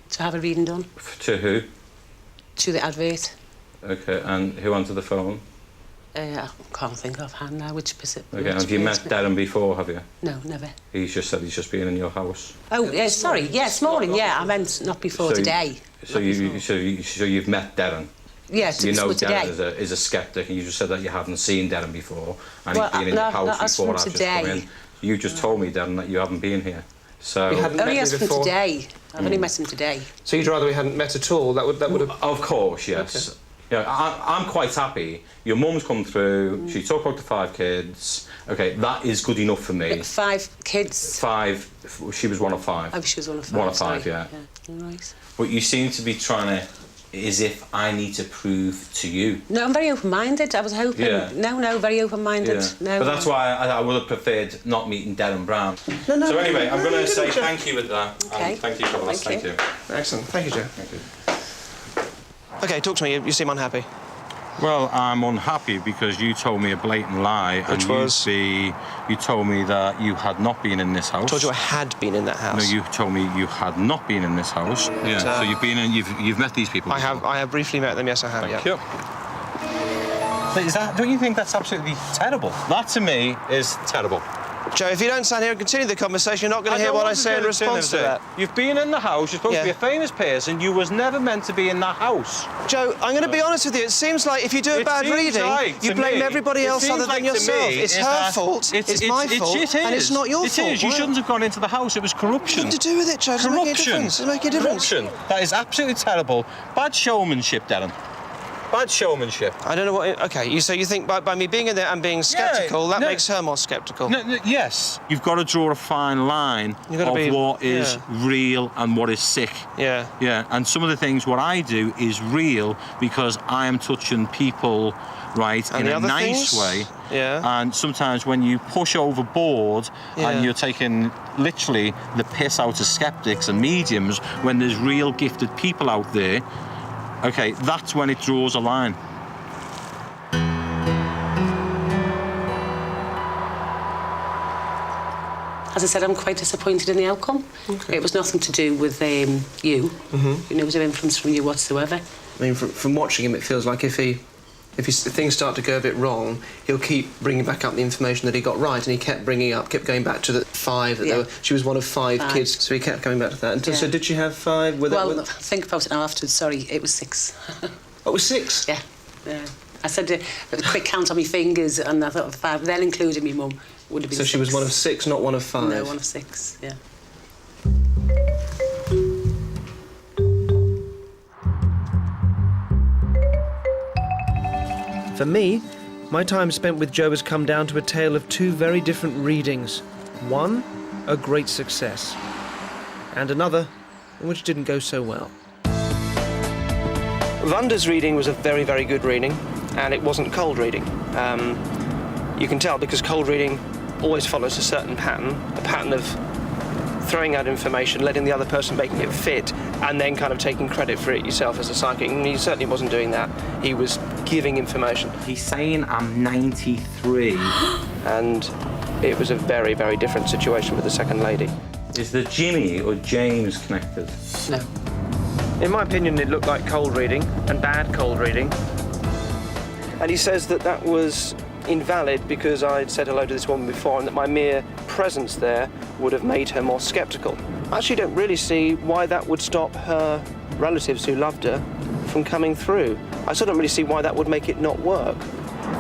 to have a reading done. To who? To the advert. Okay, and who answered the phone? I can't think offhand now which person. Okay, and have you met Derren before, have you? No, never. He's just said he's just been in your house. Oh, yeah, sorry. Yeah, this morning, yeah. I meant not before today. So you've met Derren? Yeah, you know today. Derren is a skeptic, and you just said that you haven't seen Derren before, and he's been in your house before I've just come in. You just told me, Derren, that you haven't been here. So We hadn't Only met asked me him before. today. I've only met him today. So you'd rather we hadn't met at all? That would have. Of course, yes. Okay. You know, I'm quite happy. Your mum's come through. She talked about the 5 kids. Okay, that is good enough for me. 5 kids. 5. She was one of 5. Oh, she was one of 5. One of 5, sorry. yeah. All right. But you seem to be trying to, as if I need to prove to you. No, I'm very open-minded. I was hoping. Yeah. No, very open-minded. Yeah. No. But that's why I would have preferred not meeting Derren Brown. No, so anyway, I'm going to you say didn't, Joe. thank you with that. Okay. And thank you for this. Thank you. Excellent. Thank you, Joe. Thank you. Okay, talk to me. You seem unhappy. Well, I'm unhappy because you told me a blatant lie. Which and was? You told me that you had not been in this house. I told you I had been in that house. No, you told me you had not been in this house. Yeah. So you've been in. You've met these people. I have briefly met them. Yes, I have. Thank you. But don't you think that's absolutely terrible? That to me is terrible. Joe, if you don't stand here and continue the conversation, you're not going to hear what I say in response to that. You've been in the house, you're supposed to be a famous person, you was never meant to be in that house. Joe, I'm going to be honest with you, it seems like if you do a bad reading, you blame everybody else other than yourself. It's her fault, it's my fault, and it's not your fault. It is, you shouldn't have gone into the house, it was corruption. Nothing to do with it, Joe, it doesn't make a difference. It doesn't make a difference. Corruption. That is absolutely terrible. Bad showmanship, Derren. Bad showmanship. I don't know what... OK, so you think by me being in there and being sceptical, that makes her more sceptical? Yes. You've got to draw a fine line of what is real and what is sick. Yeah. Yeah, and some of the things what I do is real because I am touching people, right, and in a nice way. Yeah. And sometimes when you push overboard and you're taking literally the piss out of skeptics and mediums when there's real gifted people out there, OK, that's when it draws a line. As I said, I'm quite disappointed in the outcome. Okay. It was nothing to do with you. Mm-hmm. There was no influence from you whatsoever. I mean, from watching him, it feels like if things start to go a bit wrong, he'll keep bringing back up the information that he got right, and he kept going back to the 5 that she was one of 5 kids, so he kept going back to that. And so did she have 5? Think about it now afterwards. Sorry, it was 6. Oh, it was 6? Yeah. I said a quick count on my fingers, and I thought 5, then including my mum, would have been 6. So she was one of 6, not one of 5? No, one of 6, yeah. For me, my time spent with Joe has come down to a tale of 2 very different readings. One, a great success, and another, which didn't go so well. Vanda's reading was a very, very good reading, and it wasn't cold reading. You can tell because cold reading always follows a certain pattern, a pattern of throwing out information, letting the other person making it fit, and then kind of taking credit for it yourself as a psychic. And he certainly wasn't doing that. He was giving information. He's saying I'm 93. And it was a very, very different situation with the second lady. Is the Jimmy or James connected? No. In my opinion, it looked like cold reading, and bad cold reading. And he says that that was invalid because I'd said hello to this woman before and that my mere presence there would have made her more sceptical. I actually don't really see why that would stop her relatives who loved her from coming through. I still don't really see why that would make it not work.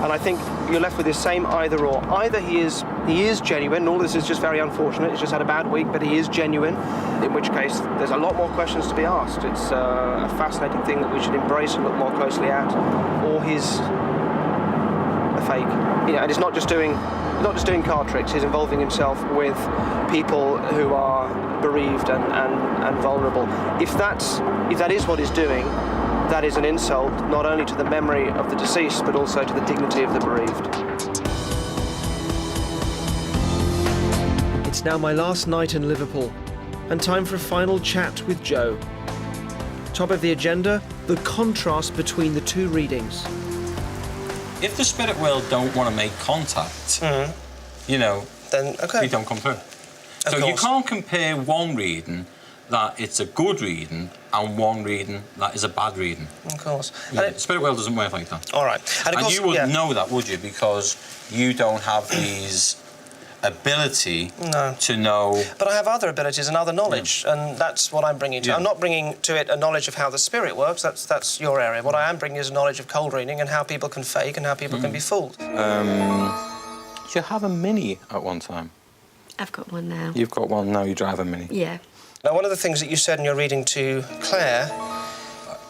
And I think you're left with this same either or. Either he is genuine, and all this is just very unfortunate, he's just had a bad week, but he is genuine, in which case there's a lot more questions to be asked. It's a fascinating thing that we should embrace and look more closely at. Or he's a fake. And he's not just doing card tricks, he's involving himself with people who are bereaved and vulnerable. If that is what he's doing, that is an insult not only to the memory of the deceased but also to the dignity of the bereaved. It's now my last night in Liverpool, and time for a final chat with Joe. Top of the agenda, the contrast between the 2 readings. If the spirit world don't want to make contact, then they don't come through. So you can't compare one reading that it's a good reading and one reading that is a bad reading. Of course. The spirit world doesn't work like that. All right. And you wouldn't know that, would you? Because you don't have these ability to know. But I have other abilities and other knowledge, and that's what I'm bringing to it. I'm not bringing to it a knowledge of how the spirit works, that's your area. What I am bringing is a knowledge of cold reading and how people can fake and how people can be fooled. Did you have a mini at one time? I've got one now. You've got one now, you drive a Mini. Yeah. Now, one of the things that you said in your reading to Claire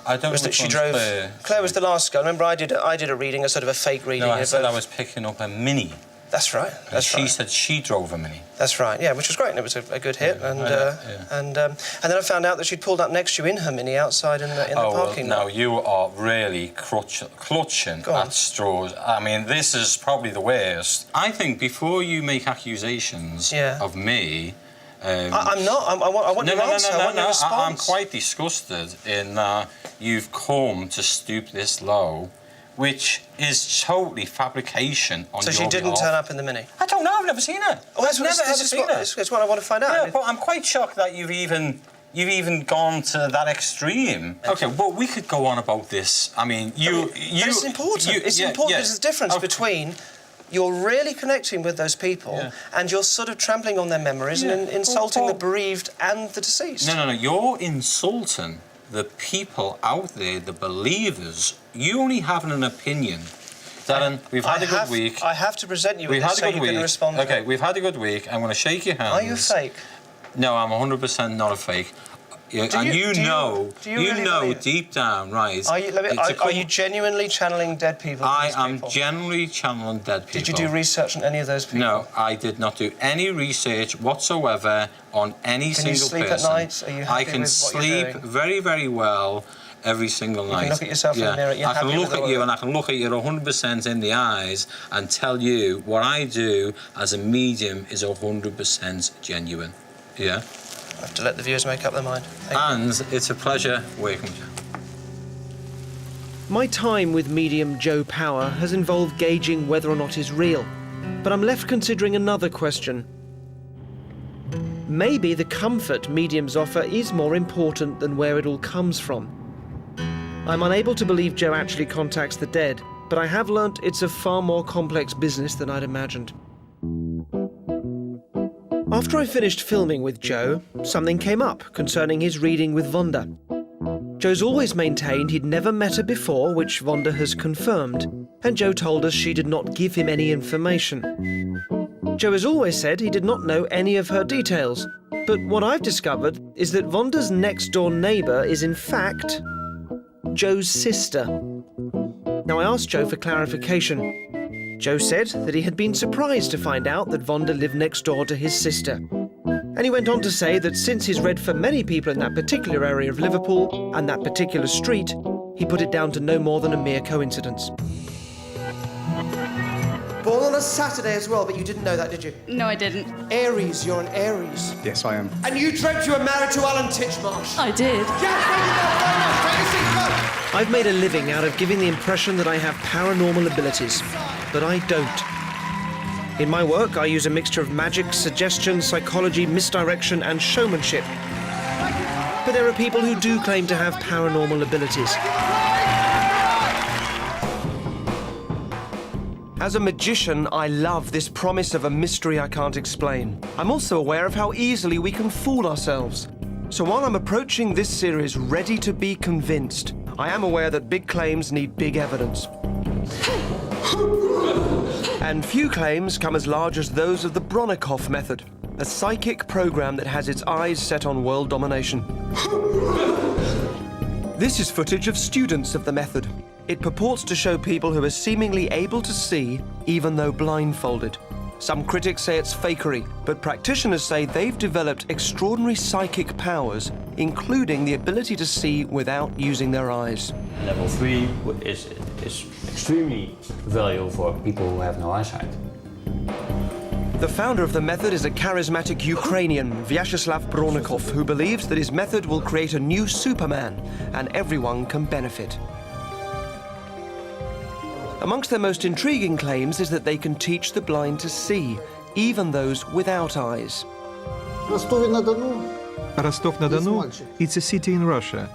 I don't was know that she which drove... one's Claire was the last girl. Remember, I did a reading, a sort of a fake reading. No, I said I was picking up a Mini. That's right. She said she drove a Mini. That's right, yeah, which was great, and it was a good hit. And then I found out that she'd pulled up next to you in her Mini outside in the parking lot. No, you are really clutching at straws. I mean, this is probably the worst. I think before you make accusations of me... I'm not. I want your answer. I want your response. I'm quite disgusted in that you've come to stoop this low, which is totally fabrication on your behalf. So she didn't turn up in the Mini? I don't know. I've never seen her. Oh, I've never ever seen her. That's what I want to find out. Yeah, but I'm quite shocked that you've even gone to that extreme. Okay, well, we could go on about this. I mean, but it's important. It's important because there's a difference between you're really connecting with those people and you're sort of trampling on their memories and insulting the bereaved and the deceased. No, you're insulting the people out there, the believers. You only have an opinion. Darren, we've had a good week. I have to present you with this so you can respond. Okay, we've had a good week. I'm going to shake your hands. Are you fake? No, I'm 100% not a fake. You know deep down, right? Are you genuinely channeling dead people? I am genuinely channeling dead people. Did you do research on any of those people? No, I did not do any research whatsoever on any single person. Can you sleep at night? Are you happy I can with what you're sleep doing? very, very well every single night. You can look at yourself in the mirror. I can look at you and I can look at you 100% in the eyes and tell you what I do as a medium is 100% genuine. Yeah? I have to let the viewers make up their mind. And it's a pleasure working with you. My time with medium Joe Power has involved gauging whether or not he's real, but I'm left considering another question. Maybe the comfort mediums offer is more important than where it all comes from. I'm unable to believe Joe actually contacts the dead, but I have learnt it's a far more complex business than I'd imagined. After I finished filming with Joe, something came up concerning his reading with Vonda. Joe's always maintained he'd never met her before, which Vonda has confirmed, and Joe told us she did not give him any information. Joe has always said he did not know any of her details, but what I've discovered is that Vonda's next-door neighbour is in fact Joe's sister. Now I asked Joe for clarification. Joe said that he had been surprised to find out that Vonda lived next door to his sister. And he went on to say that since he's read for many people in that particular area of Liverpool and that particular street, he put it down to no more than a mere coincidence. Born on a Saturday as well, but you didn't know that, did you? No, I didn't. Aries, you're an Aries. Yes, I am. And you dreamt you were married to Alan Titchmarsh. I did. I've made a living out of giving the impression that I have paranormal abilities, but I don't. In my work, I use a mixture of magic, suggestion, psychology, misdirection, and showmanship. But there are people who do claim to have paranormal abilities. As a magician, I love this promise of a mystery I can't explain. I'm also aware of how easily we can fool ourselves. So while I'm approaching this series ready to be convinced, I am aware that big claims need big evidence. And few claims come as large as those of the Bronnikov method, a psychic program that has its eyes set on world domination. This is footage of students of the method. It purports to show people who are seemingly able to see, even though blindfolded. Some critics say it's fakery, but practitioners say they've developed extraordinary psychic powers, including the ability to see without using their eyes. Level 3 is extremely valuable for people who have no eyesight. The founder of the method is a charismatic Ukrainian, Vyacheslav Bronnikov, who believes that his method will create a new Superman and everyone can benefit. Amongst their most intriguing claims is that they can teach the blind to see, even those without eyes. Rostov-na-Donu, it's a city in Russia.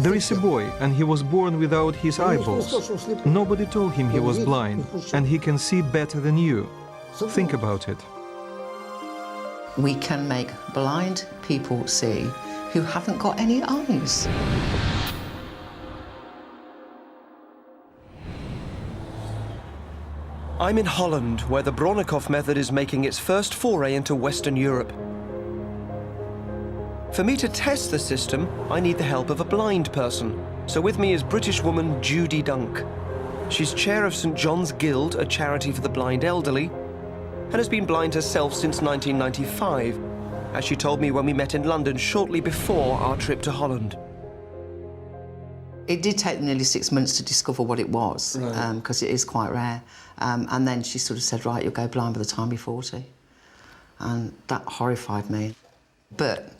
There is a boy, and he was born without his eyeballs. Nobody told him he was blind, and he can see better than you. Think about it. We can make blind people see who haven't got any eyes. I'm in Holland, where the Bronnikov method is making its first foray into Western Europe. For me to test the system, I need the help of a blind person. So with me is British woman Judy Dunk. She's chair of St John's Guild, a charity for the blind elderly, and has been blind herself since 1995, as she told me when we met in London shortly before our trip to Holland. It did take nearly 6 months to discover what it was, because it is quite rare. And then she sort of said, right, you'll go blind by the time you're 40. And that horrified me. But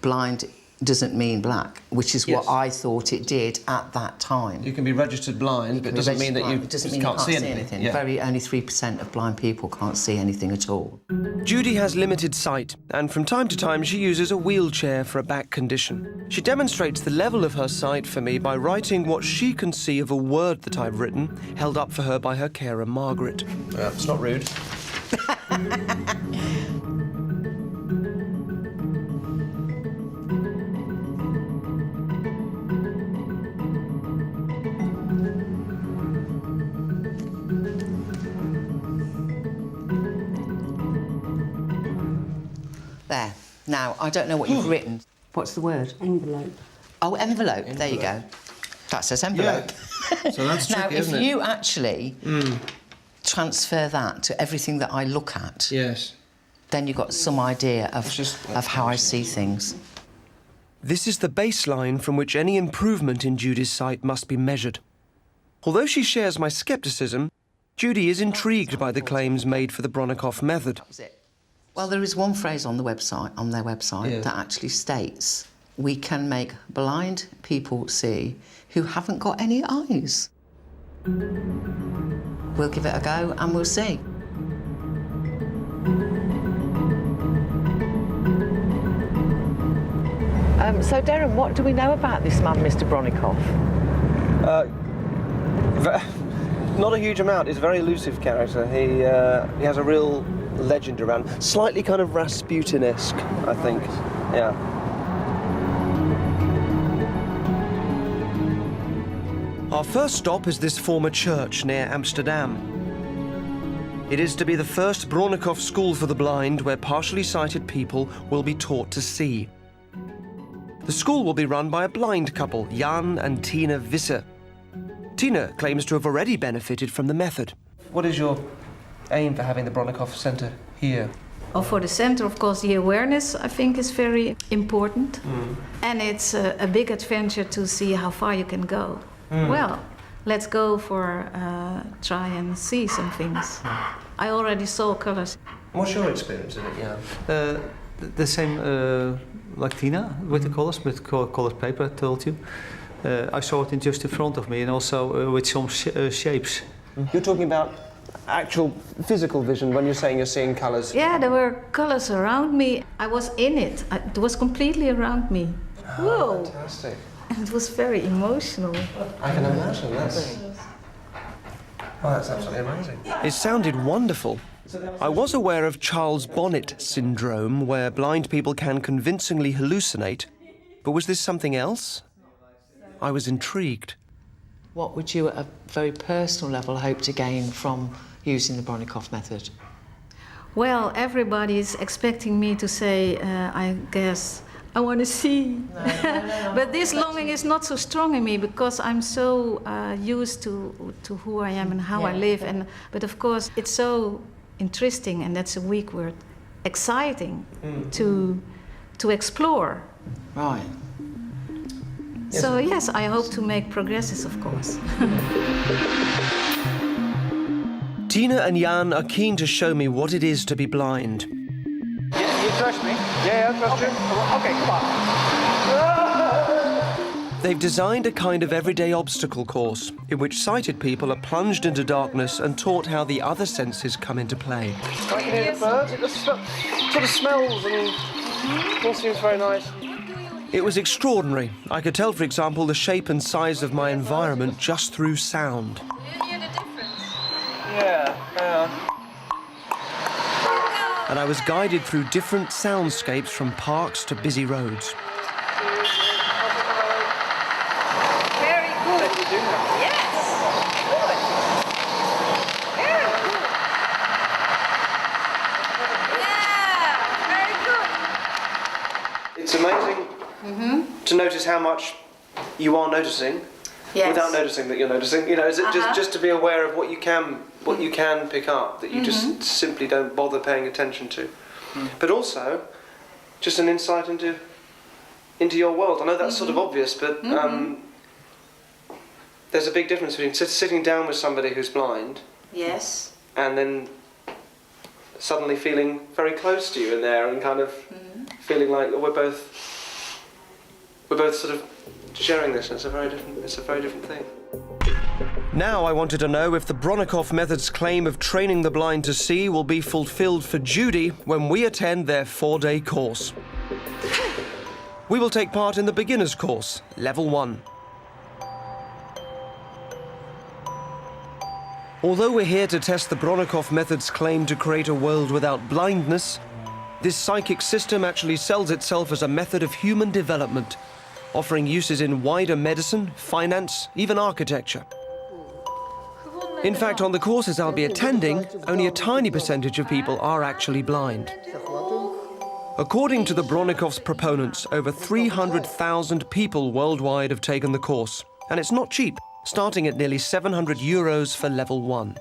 blind doesn't mean black, which is what I thought it did at that time. You can be registered blind, but it doesn't mean that you can't see anything. Yeah. Only 3% of blind people can't see anything at all. Judy has limited sight, and from time to time she uses a wheelchair for a back condition. She demonstrates the level of her sight for me by writing what she can see of a word that I've written, held up for her by her carer, Margaret. It's not rude. There. Now, I don't know what you've written. What's the word? Envelope. Oh, envelope. There you go. That says envelope. Yeah. So that's tricky, now, isn't it? if you actually transfer that to everything that I look at, then you've got some idea of how I see things. This is the baseline from which any improvement in Judy's sight must be measured. Although she shares my skepticism, Judy is intrigued by the claims made for the Bronnikov method. Well, there is one phrase on their website, that actually states, we can make blind people see who haven't got any eyes. We'll give it a go and we'll see. So, Derren, what do we know about this man, Mr. Bronnikov? Not a huge amount. He's a very elusive character. He has a real legend around. Slightly kind of Rasputin-esque, I think. Yeah. Our first stop is this former church near Amsterdam. It is to be the first Bronnikov school for the blind where partially sighted people will be taught to see. The school will be run by a blind couple, Jan and Tina Visser. Tina claims to have already benefited from the method. What is your aim for having the Bronnikov Centre here? Well, for the centre, of course, the awareness, I think, is very important. And it's a big adventure to see how far you can go. Well, let's go for try and see some things. I already saw colours. What's your experience of it, Jan? The same like Tina, with the colours, with coloured paper, I told you. I saw it just in front of me, and also with some shapes. You're talking about actual physical vision when you're saying you're seeing colours? Yeah, there were colours around me. I was in it. It was completely around me. Whoa! Fantastic. And it was very emotional. I can imagine. That's absolutely amazing. It sounded wonderful. I was aware of Charles Bonnet syndrome, where blind people can convincingly hallucinate, but was this something else? I was intrigued. What would you, at a very personal level, hope to gain from using the Bronnikov method? Well, everybody's expecting me to say, I guess, I want to see. But this longing is not so strong in me because I'm so used to who I am and how I live. But of course, it's so interesting, and that's a weak word, exciting to explore. Right. So yes, I hope to make progresses, of course. Tina and Jan are keen to show me what it is to be blind. Yeah, you trust me? Yeah, I trust you. Okay, come on. They've designed a kind of everyday obstacle course in which sighted people are plunged into darkness and taught how the other senses come into play. I can hear the birds. It just sort of smells and all seems very nice. It was extraordinary. I could tell, for example, the shape and size of my environment just through sound. Do you hear the difference? Yeah. And I was guided through different soundscapes from parks to busy roads. Very good. Yes. Good. Very notice how much you are noticing without noticing that you're noticing. You know, is it just to be aware of what you can pick up that you just simply don't bother paying attention to, but also just an insight into your world. I know that's sort of obvious, but there's a big difference between sitting down with somebody who's blind, Yes. and then suddenly feeling very close to you in there, and kind of feeling like we're both sort of sharing this. And it's a very different thing. Now I wanted to know if the Bronnikov method's claim of training the blind to see will be fulfilled for Judy when we attend their 4-day course. We will take part in the beginner's course, level 1. Although we're here to test the Bronnikov method's claim to create a world without blindness, this psychic system actually sells itself as a method of human development, offering uses in wider medicine, finance, even architecture. In fact, on the courses I'll be attending, only a tiny percentage of people are actually blind. According to the Bronnikov's proponents, over 300,000 people worldwide have taken the course, and it's not cheap, starting at nearly €700 for level 1.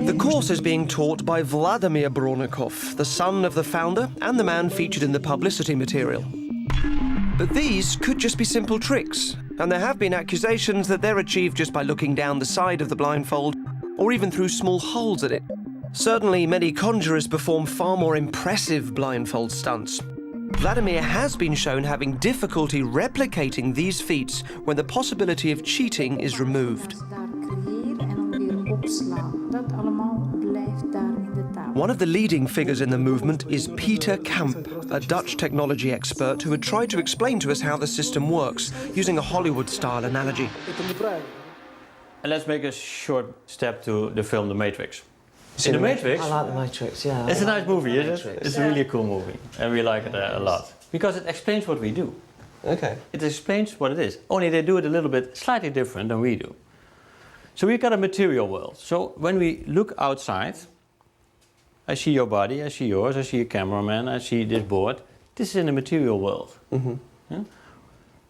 The course is being taught by Vladimir Bronnikov, the son of the founder and the man featured in the publicity material. But these could just be simple tricks, and there have been accusations that they're achieved just by looking down the side of the blindfold, or even through small holes in it. Certainly, many conjurers perform far more impressive blindfold stunts. Vladimir has been shown having difficulty replicating these feats when the possibility of cheating is removed. One of the leading figures in the movement is Peter Kamp, a Dutch technology expert who had tried to explain to us how the system works, using a Hollywood-style analogy. And let's make a short step to the film The Matrix. In The Matrix, I like The Matrix, yeah. It's a nice movie, isn't it? It's a really cool movie, and we like it a lot. Because it explains what we do. Okay. It explains what it is. Only they do it a little bit slightly different than we do. So we've got a material world. So when we look outside, I see your body, I see yours, I see a cameraman, I see this board. This is in the material world. Yeah?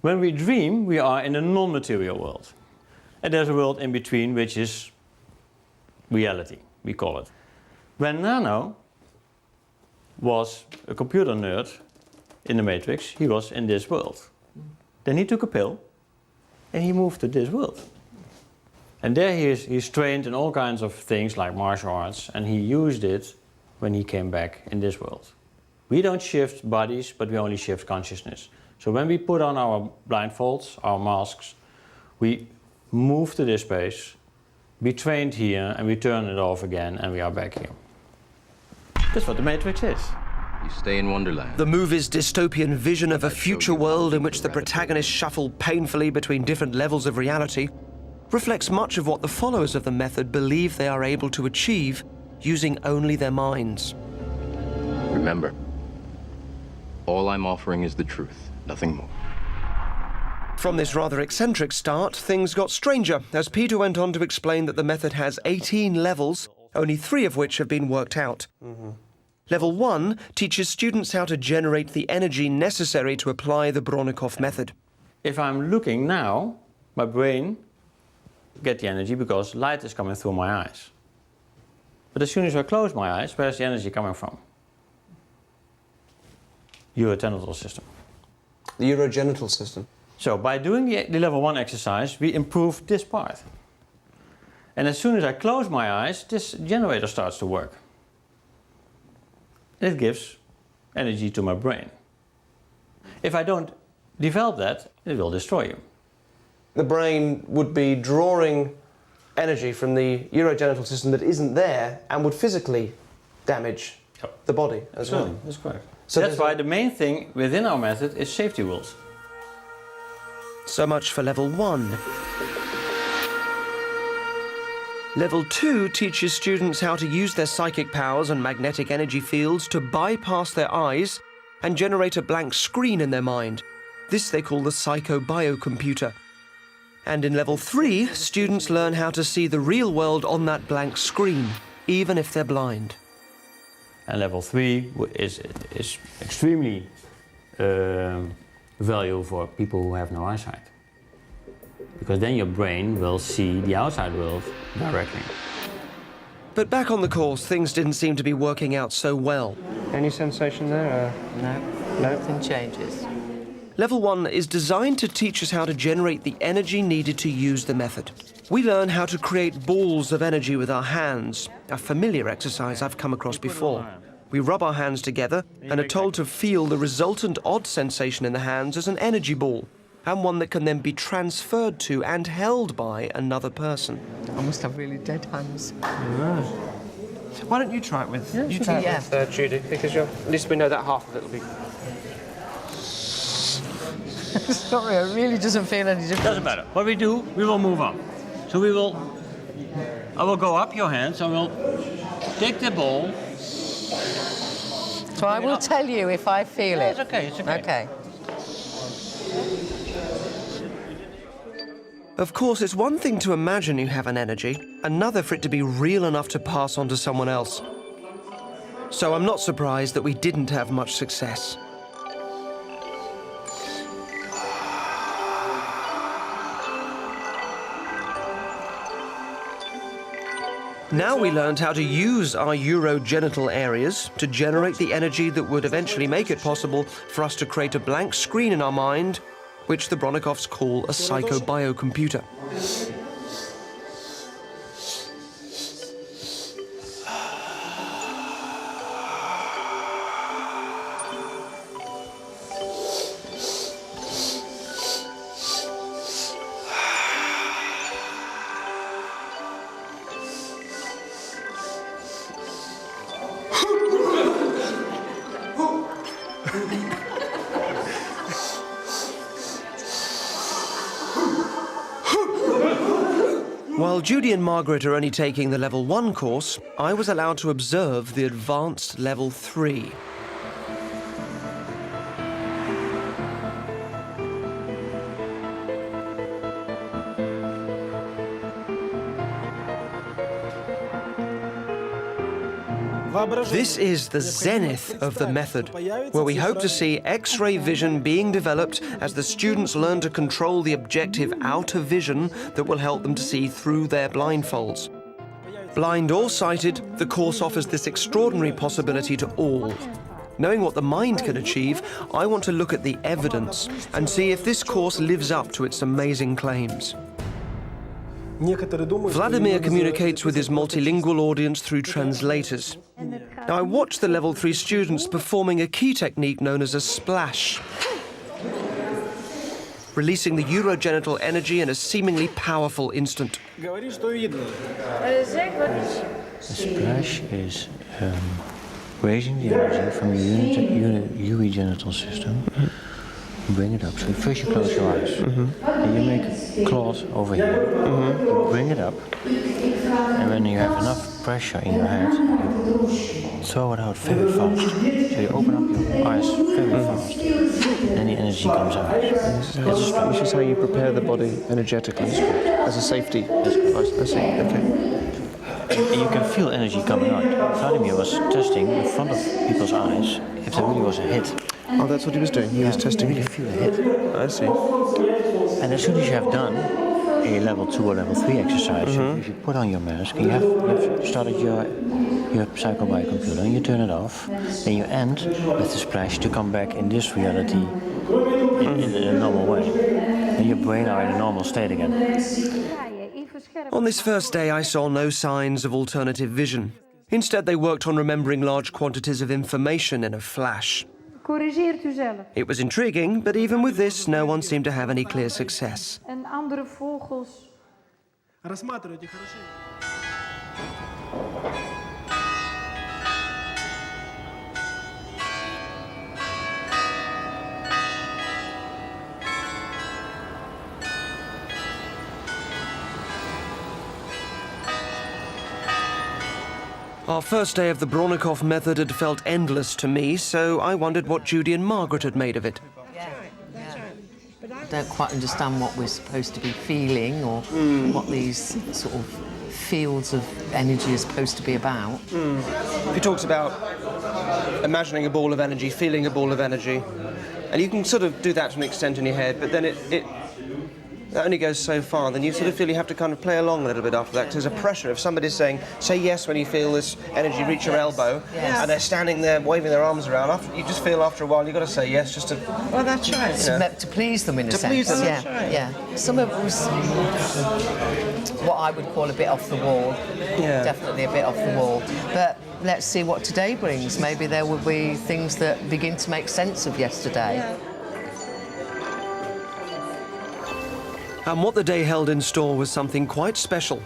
When we dream, we are in a non-material world. And there's a world in between, which is reality, we call it. When Nano was a computer nerd in the Matrix, he was in this world. Then he took a pill and he moved to this world. And there he's trained in all kinds of things like martial arts, and he used it when he came back in this world. We don't shift bodies, but we only shift consciousness. So when we put on our blindfolds, our masks, we move to this space, be trained here, and we turn it off again, and we are back here. That's what the Matrix is. You stay in Wonderland. The movie's dystopian vision of a future world in which the protagonists shuffle painfully between different levels of reality reflects much of what the followers of the method believe they are able to achieve using only their minds. Remember, all I'm offering is the truth, nothing more. From this rather eccentric start, things got stranger as Peter went on to explain that the method has 18 levels, only 3 of which have been worked out. Level 1 teaches students how to generate the energy necessary to apply the Bronnikov method. If I'm looking now, my brain gets the energy because light is coming through my eyes. But as soon as I close my eyes, where's the energy coming from? Urogenital system. The urogenital system. So by doing the level 1 exercise, we improve this part. And as soon as I close my eyes, this generator starts to work. It gives energy to my brain. If I don't develop that, it will destroy you. The brain would be drawing energy from the urogenital system that isn't there and would physically damage the body as well. That's correct. So that's why the main thing within our method is safety rules. So much for level 1. Level 2 teaches students how to use their psychic powers and magnetic energy fields to bypass their eyes and generate a blank screen in their mind. This they call the psycho-biocomputer. And in level 3, students learn how to see the real world on that blank screen, even if they're blind. And level 3 is extremely valuable for people who have no eyesight. Because then your brain will see the outside world directly. But back on the course, things didn't seem to be working out so well. Any sensation there? No, nothing changes. Level 1 is designed to teach us how to generate the energy needed to use the method. We learn how to create balls of energy with our hands, a familiar exercise I've come across before. We rub our hands together and are told to feel the resultant odd sensation in the hands as an energy ball, and one that can then be transferred to and held by another person. I must have really dead hands. Why don't you try it with... You try it with Judy, because at least we know that half of it will be... Sorry, it really doesn't feel any different. Doesn't matter. What we do, we will move on. So I will go up your hands, I will take the ball. So I will tell you if I feel it. It's okay, it's okay. Okay. Of course, it's one thing to imagine you have an energy, another for it to be real enough to pass on to someone else. So I'm not surprised that we didn't have much success. Now we learned how to use our urogenital areas to generate the energy that would eventually make it possible for us to create a blank screen in our mind, which the Bronnikovs call a psychobiocomputer. While Judy and Margaret are only taking the level 1 course, I was allowed to observe the advanced level 3. This is the zenith of the method, where we hope to see X-ray vision being developed as the students learn to control the objective outer vision that will help them to see through their blindfolds. Blind or sighted, the course offers this extraordinary possibility to all. Knowing what the mind can achieve, I want to look at the evidence and see if this course lives up to its amazing claims. Vladimir communicates with his multilingual audience through translators. Now, I watched the level 3 students performing a key technique known as a splash, releasing the urogenital energy in a seemingly powerful instant. The splash is raising the energy from your urogenital system. Bring it up. So first you close your eyes. And you make a cloth over here. You bring it up. And when you have enough pressure in your head, you throw it out very fast. So you open up your eyes very fast. Then the energy comes out. This is how you prepare the body energetically, as a safety. I see, okay. You can feel energy coming out. Vladimir was testing in front of people's eyes if there really was a hit. Oh, that's what he was doing. He was testing. You feel a hit. I see. And as soon as you have done a level 2 or level 3 exercise, if you put on your mask and you have started your psychobiocomputer and you turn it off, then you end with the splash to come back in this reality in a normal way. And your brain are in a normal state again. On this first day, I saw no signs of alternative vision. Instead, they worked on remembering large quantities of information in a flash. It was intriguing, but even with this, no one seemed to have any clear success. Our first day of the Bronnikov method had felt endless to me, so I wondered what Judy and Margaret had made of it. I don't quite understand what we're supposed to be feeling or what these sort of fields of energy are supposed to be about. He talks about imagining a ball of energy, feeling a ball of energy. And you can sort of do that to an extent in your head, but then that only goes so far. Then you sort of feel you have to kind of play along a little bit after that, because there's a pressure. If somebody's saying, say yes when you feel this energy reach your elbow, and they're standing there waving their arms around, you just feel after a while you've got to say yes just to... Well, that's right. To please them, in a sense. To please them, that's right. Yeah. Some of it was what I would call a bit off the wall. Yeah. Definitely a bit off the wall. But let's see what today brings. Maybe there will be things that begin to make sense of yesterday. Yeah. And what the day held in store was something quite special.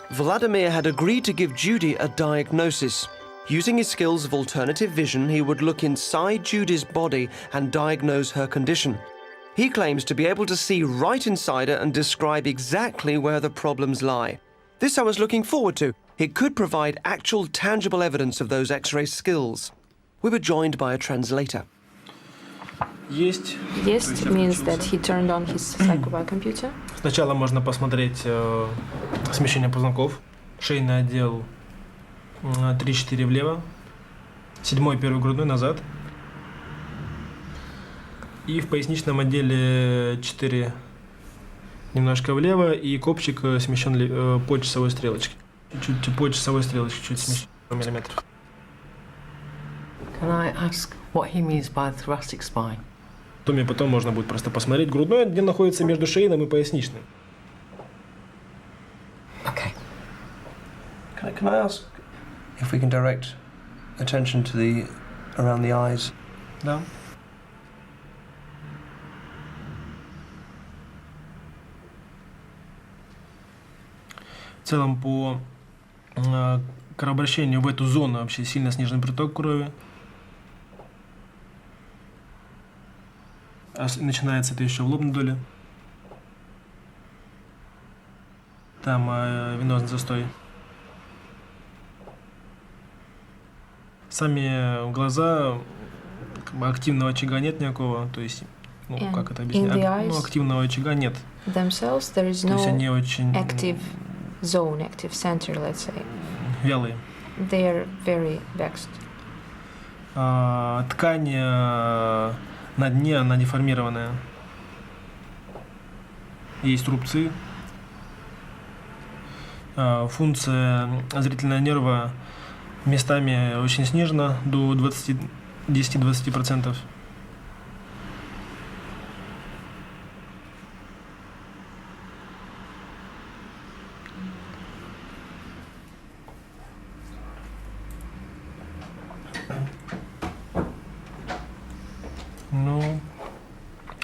Vladimir had agreed to give Judy a diagnosis. Using his skills of alternative vision, he would look inside Judy's body and diagnose her condition. He claims to be able to see right inside her and describe exactly where the problems lie. This I was looking forward to. It could provide actual tangible evidence of those X-ray skills. We were joined by a translator. Есть means that he turned on his psycho computer. Сначала можно посмотреть смещение позвонков. Шейный отдел 3-4 влево, 7-й первый грудной назад. И в поясничном отделе 4 немножко влево, и копчик смещен по часовой стрелочке. Чуть по часовой стрелочке, чуть смещен миллиметров. Can I ask what he means by thoracic spine? Потом можно будет просто посмотреть грудной, где находится между шейным и поясничным. Okay. Can I ask if we can direct attention to around the eyes? Да. В целом по кровообращению в эту зону вообще сильно снижен приток крови. Начинается это еще в лобной доле. Там венозный застой. Сами глаза, активного очага нет никакого, то есть, как это объяснить? Активного очага нет. Themselves, there is no то есть они очень active zone, active center, let's say. Вялые. They are very vexed. Ткань на дне, она деформированная. Есть рубцы. Функция зрительного нерва местами очень снижена до 10-20%.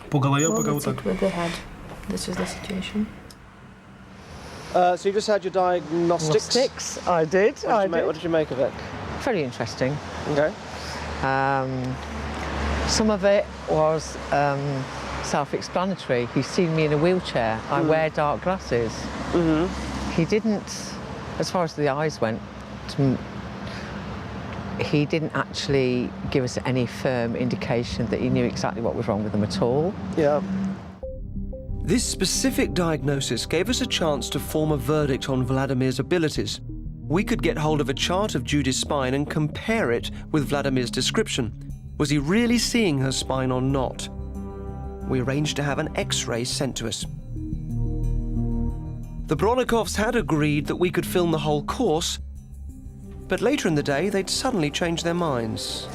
По голове пока вот так. This is the situation. So you just had your diagnostics? I did. What did you make of it? Very interesting. Okay. Some of it was self-explanatory. He's seen me in a wheelchair. I wear dark glasses. He didn't, as far as the eyes went, he didn't actually give us any firm indication that he knew exactly what was wrong with them at all. Yeah. This specific diagnosis gave us a chance to form a verdict on Vladimir's abilities. We could get hold of a chart of Judy's spine and compare it with Vladimir's description. Was he really seeing her spine or not? We arranged to have an X-ray sent to us. The Bronnikovs had agreed that we could film the whole course, but later in the day, they'd suddenly changed their minds.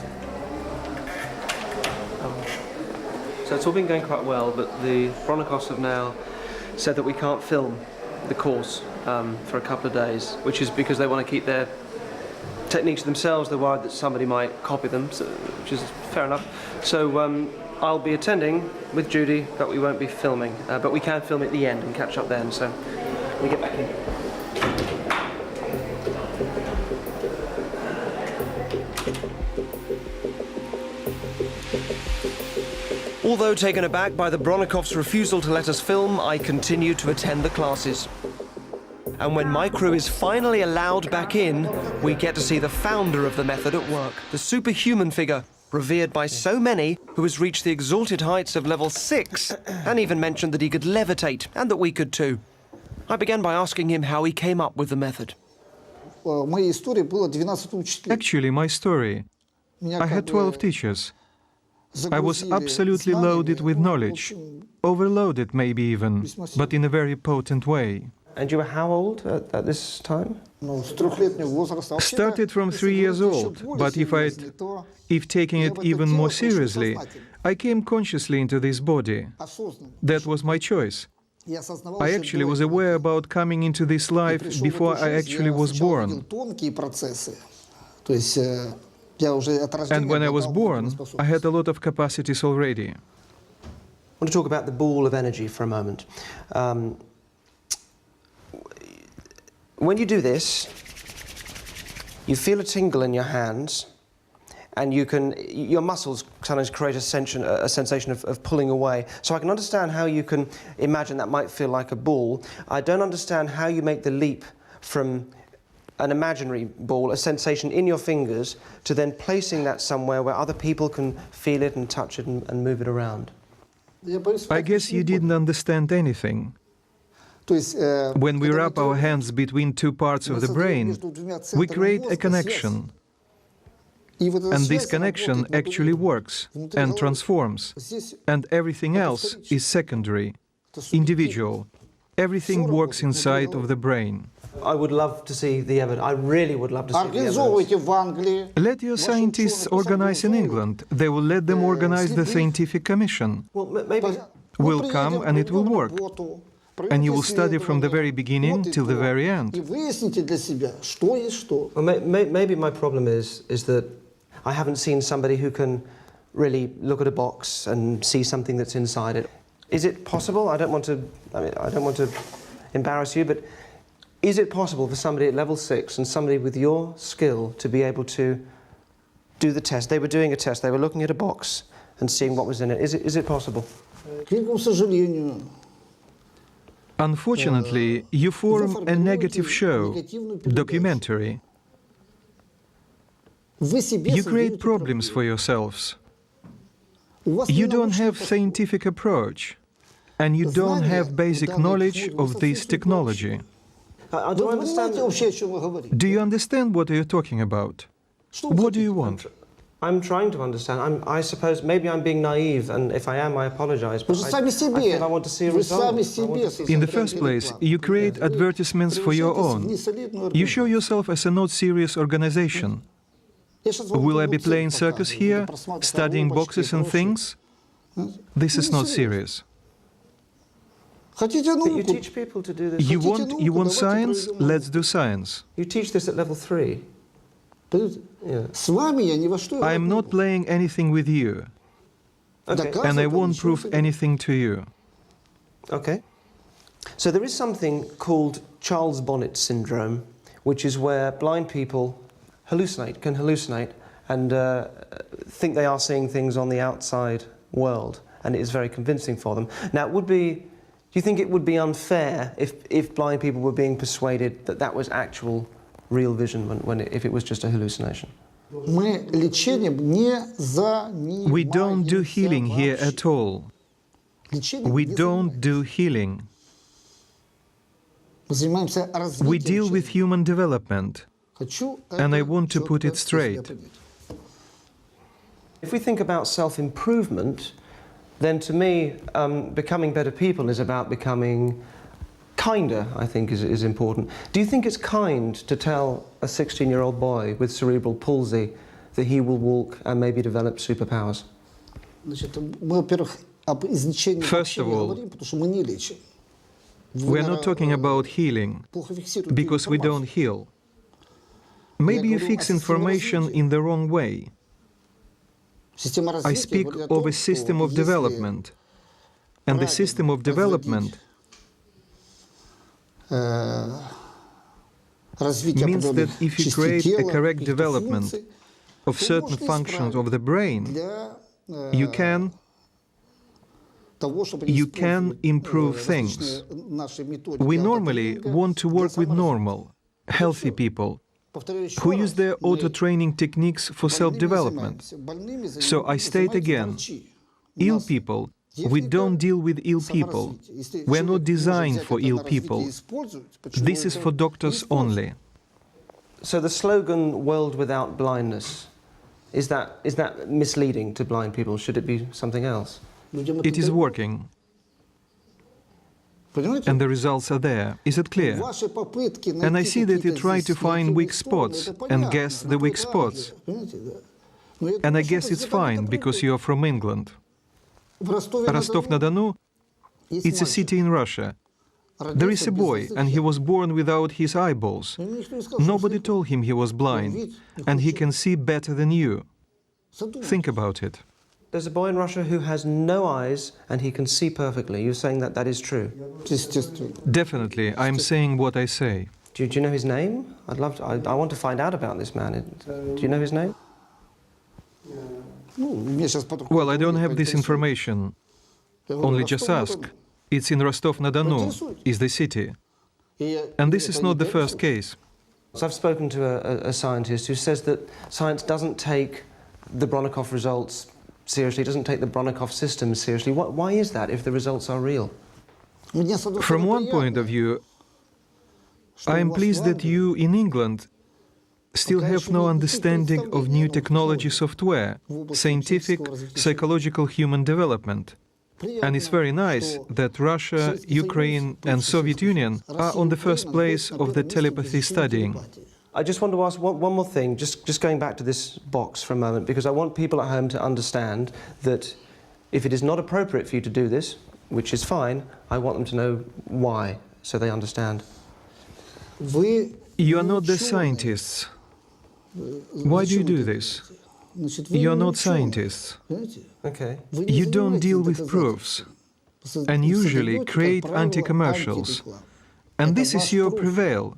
So it's all been going quite well, but the Bronnikovs have now said that we can't film the course for a couple of days, which is because they want to keep their techniques to themselves. They're worried that somebody might copy them, which is fair enough. So I'll be attending with Judy, but we won't be filming. But we can film at the end and catch up then, so we get back in. Although taken aback by the Bronnikovs' refusal to let us film, I continued to attend the classes. And when my crew is finally allowed back in, we get to see the founder of the method at work, the superhuman figure, revered by so many, who has reached the exalted heights of level 6, and even mentioned that he could levitate, and that we could too. I began by asking him how he came up with the method. Actually, my story, I had 12 teachers. I was absolutely loaded with knowledge, overloaded maybe even, but in a very potent way. And you were how old at this time? Started from 3 years old, but if taking it even more seriously, I came consciously into this body. That was my choice. I actually was aware about coming into this life before I actually was born. And when I was born, I had a lot of capacities already. I want to talk about the ball of energy for a moment. When you do this, you feel a tingle in your hands, and your muscles sometimes create a sensation of pulling away. So I can understand how you can imagine that might feel like a ball. I don't understand how you make the leap from an imaginary ball, a sensation in your fingers, to then placing that somewhere where other people can feel it and touch it and move it around. I guess you didn't understand anything. When we wrap our hands between two parts of the brain, we create a connection. And this connection actually works and transforms. And everything else is secondary, individual. Everything works inside of the brain. I would love to see the evidence. I really would love to see the evidence. Let your scientists organize in England. They will let them organize the scientific commission. Well, maybe will come and it will work. And you will study from the very beginning till the very end. Well, maybe my problem is that I haven't seen somebody who can really look at a box and see something that's inside it. Is it possible? I don't want to embarrass you, but is it possible for somebody at level 6 and somebody with your skill to be able to do the test? They were doing a test. They were looking at a box and seeing what was in it. Is it possible? Unfortunately, you form a negative show, documentary. You create problems for yourselves. You don't have scientific approach, and you don't have basic knowledge of this technology. Do you understand what you're talking about? What do you want? I'm trying to understand. I suppose maybe I'm being naive, and if I am, I apologize. But I feel I want to see a result. In the first place, you create advertisements for your own. You show yourself as a not serious organization. Will I be playing circus here, studying boxes and things? This is not serious. But you teach people to do this. You want science? Let's do science. You teach this at level 3. Yeah. I am not playing anything with you. Okay. And I won't prove anything to you. Okay. So there is something called Charles Bonnet syndrome, which is where blind people can hallucinate and think they are seeing things on the outside world, and it is very convincing for them. Now, do you think it would be unfair if blind people were being persuaded that that was actual real vision if it was just a hallucination? We don't do healing here at all. We don't do healing. We deal with human development, and I want to put it straight. If we think about self-improvement, then to me, becoming better people is about becoming kinder, I think, is important. Do you think it's kind to tell a 16-year-old boy with cerebral palsy that he will walk and maybe develop superpowers? First of all, we're not talking about healing, because we don't heal. Maybe you fix information in the wrong way. I speak of a system of development, and the system of development means that if you create a correct development of certain functions of the brain, you can improve things. We normally want to work with normal, healthy people who use their auto-training techniques for self-development. So I state again, ill people, we don't deal with ill people. We're not designed for ill people. This is for doctors only. So the slogan "World Without Blindness," is that misleading to blind people? Should it be something else? It is working. And the results are there. Is it clear? And I see that you try to find weak spots and guess the weak spots. And I guess it's fine, because you're from England. Rostov-na-Donu, it's a city in Russia. There is a boy, and he was born without his eyeballs. Nobody told him he was blind, and he can see better than you. Think about it. There's a boy in Russia who has no eyes and he can see perfectly. You're saying that that is true? Definitely, I'm saying what I say. Do you know his name? I'd love to. I want to find out about this man. Do you know his name? Well, I don't have this information. Only just ask. It's in Rostov-na-Donu, is the city. And this is not the first case. So I've spoken to a scientist who says that science doesn't take the Bronnikov results seriously, doesn't take the Bronnikov system seriously. Why is that if the results are real? From one point of view, I am pleased that you in England still have no understanding of new technology software, scientific, psychological human development. And it's very nice that Russia, Ukraine and Soviet Union are on the first place of the telepathy studying. I just want to ask one more thing, just going back to this box for a moment, because I want people at home to understand that if it is not appropriate for you to do this, which is fine, I want them to know why, so they understand. You are not the scientists. Why do you do this? You are not scientists. Okay. You don't deal with proofs, and usually create anti-commercials. And this is your prevail.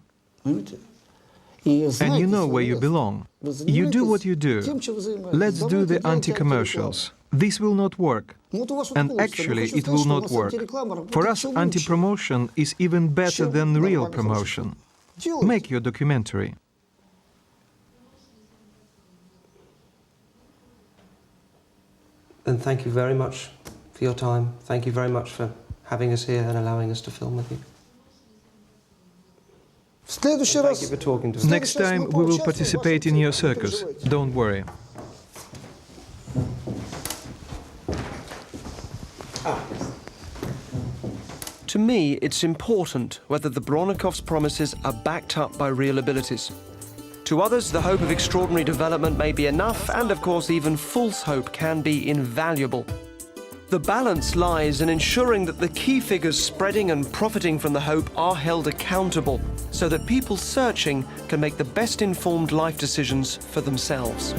And you know where you belong. You do what you do. Let's do the anti-commercials. This will not work. And actually, it will not work. For us, anti-promotion is even better than real promotion. Make your documentary. And thank you very much for your time. Thank you very much for having us here and allowing us to film with you. Thank you for talking to us. Next time we will participate in your circus. Don't worry. To me, it's important whether the Bronnikov's promises are backed up by real abilities. To others, the hope of extraordinary development may be enough, and of course even false hope can be invaluable. The balance lies in ensuring that the key figures spreading and profiting from the hope are held accountable, so that people searching can make the best informed life decisions for themselves.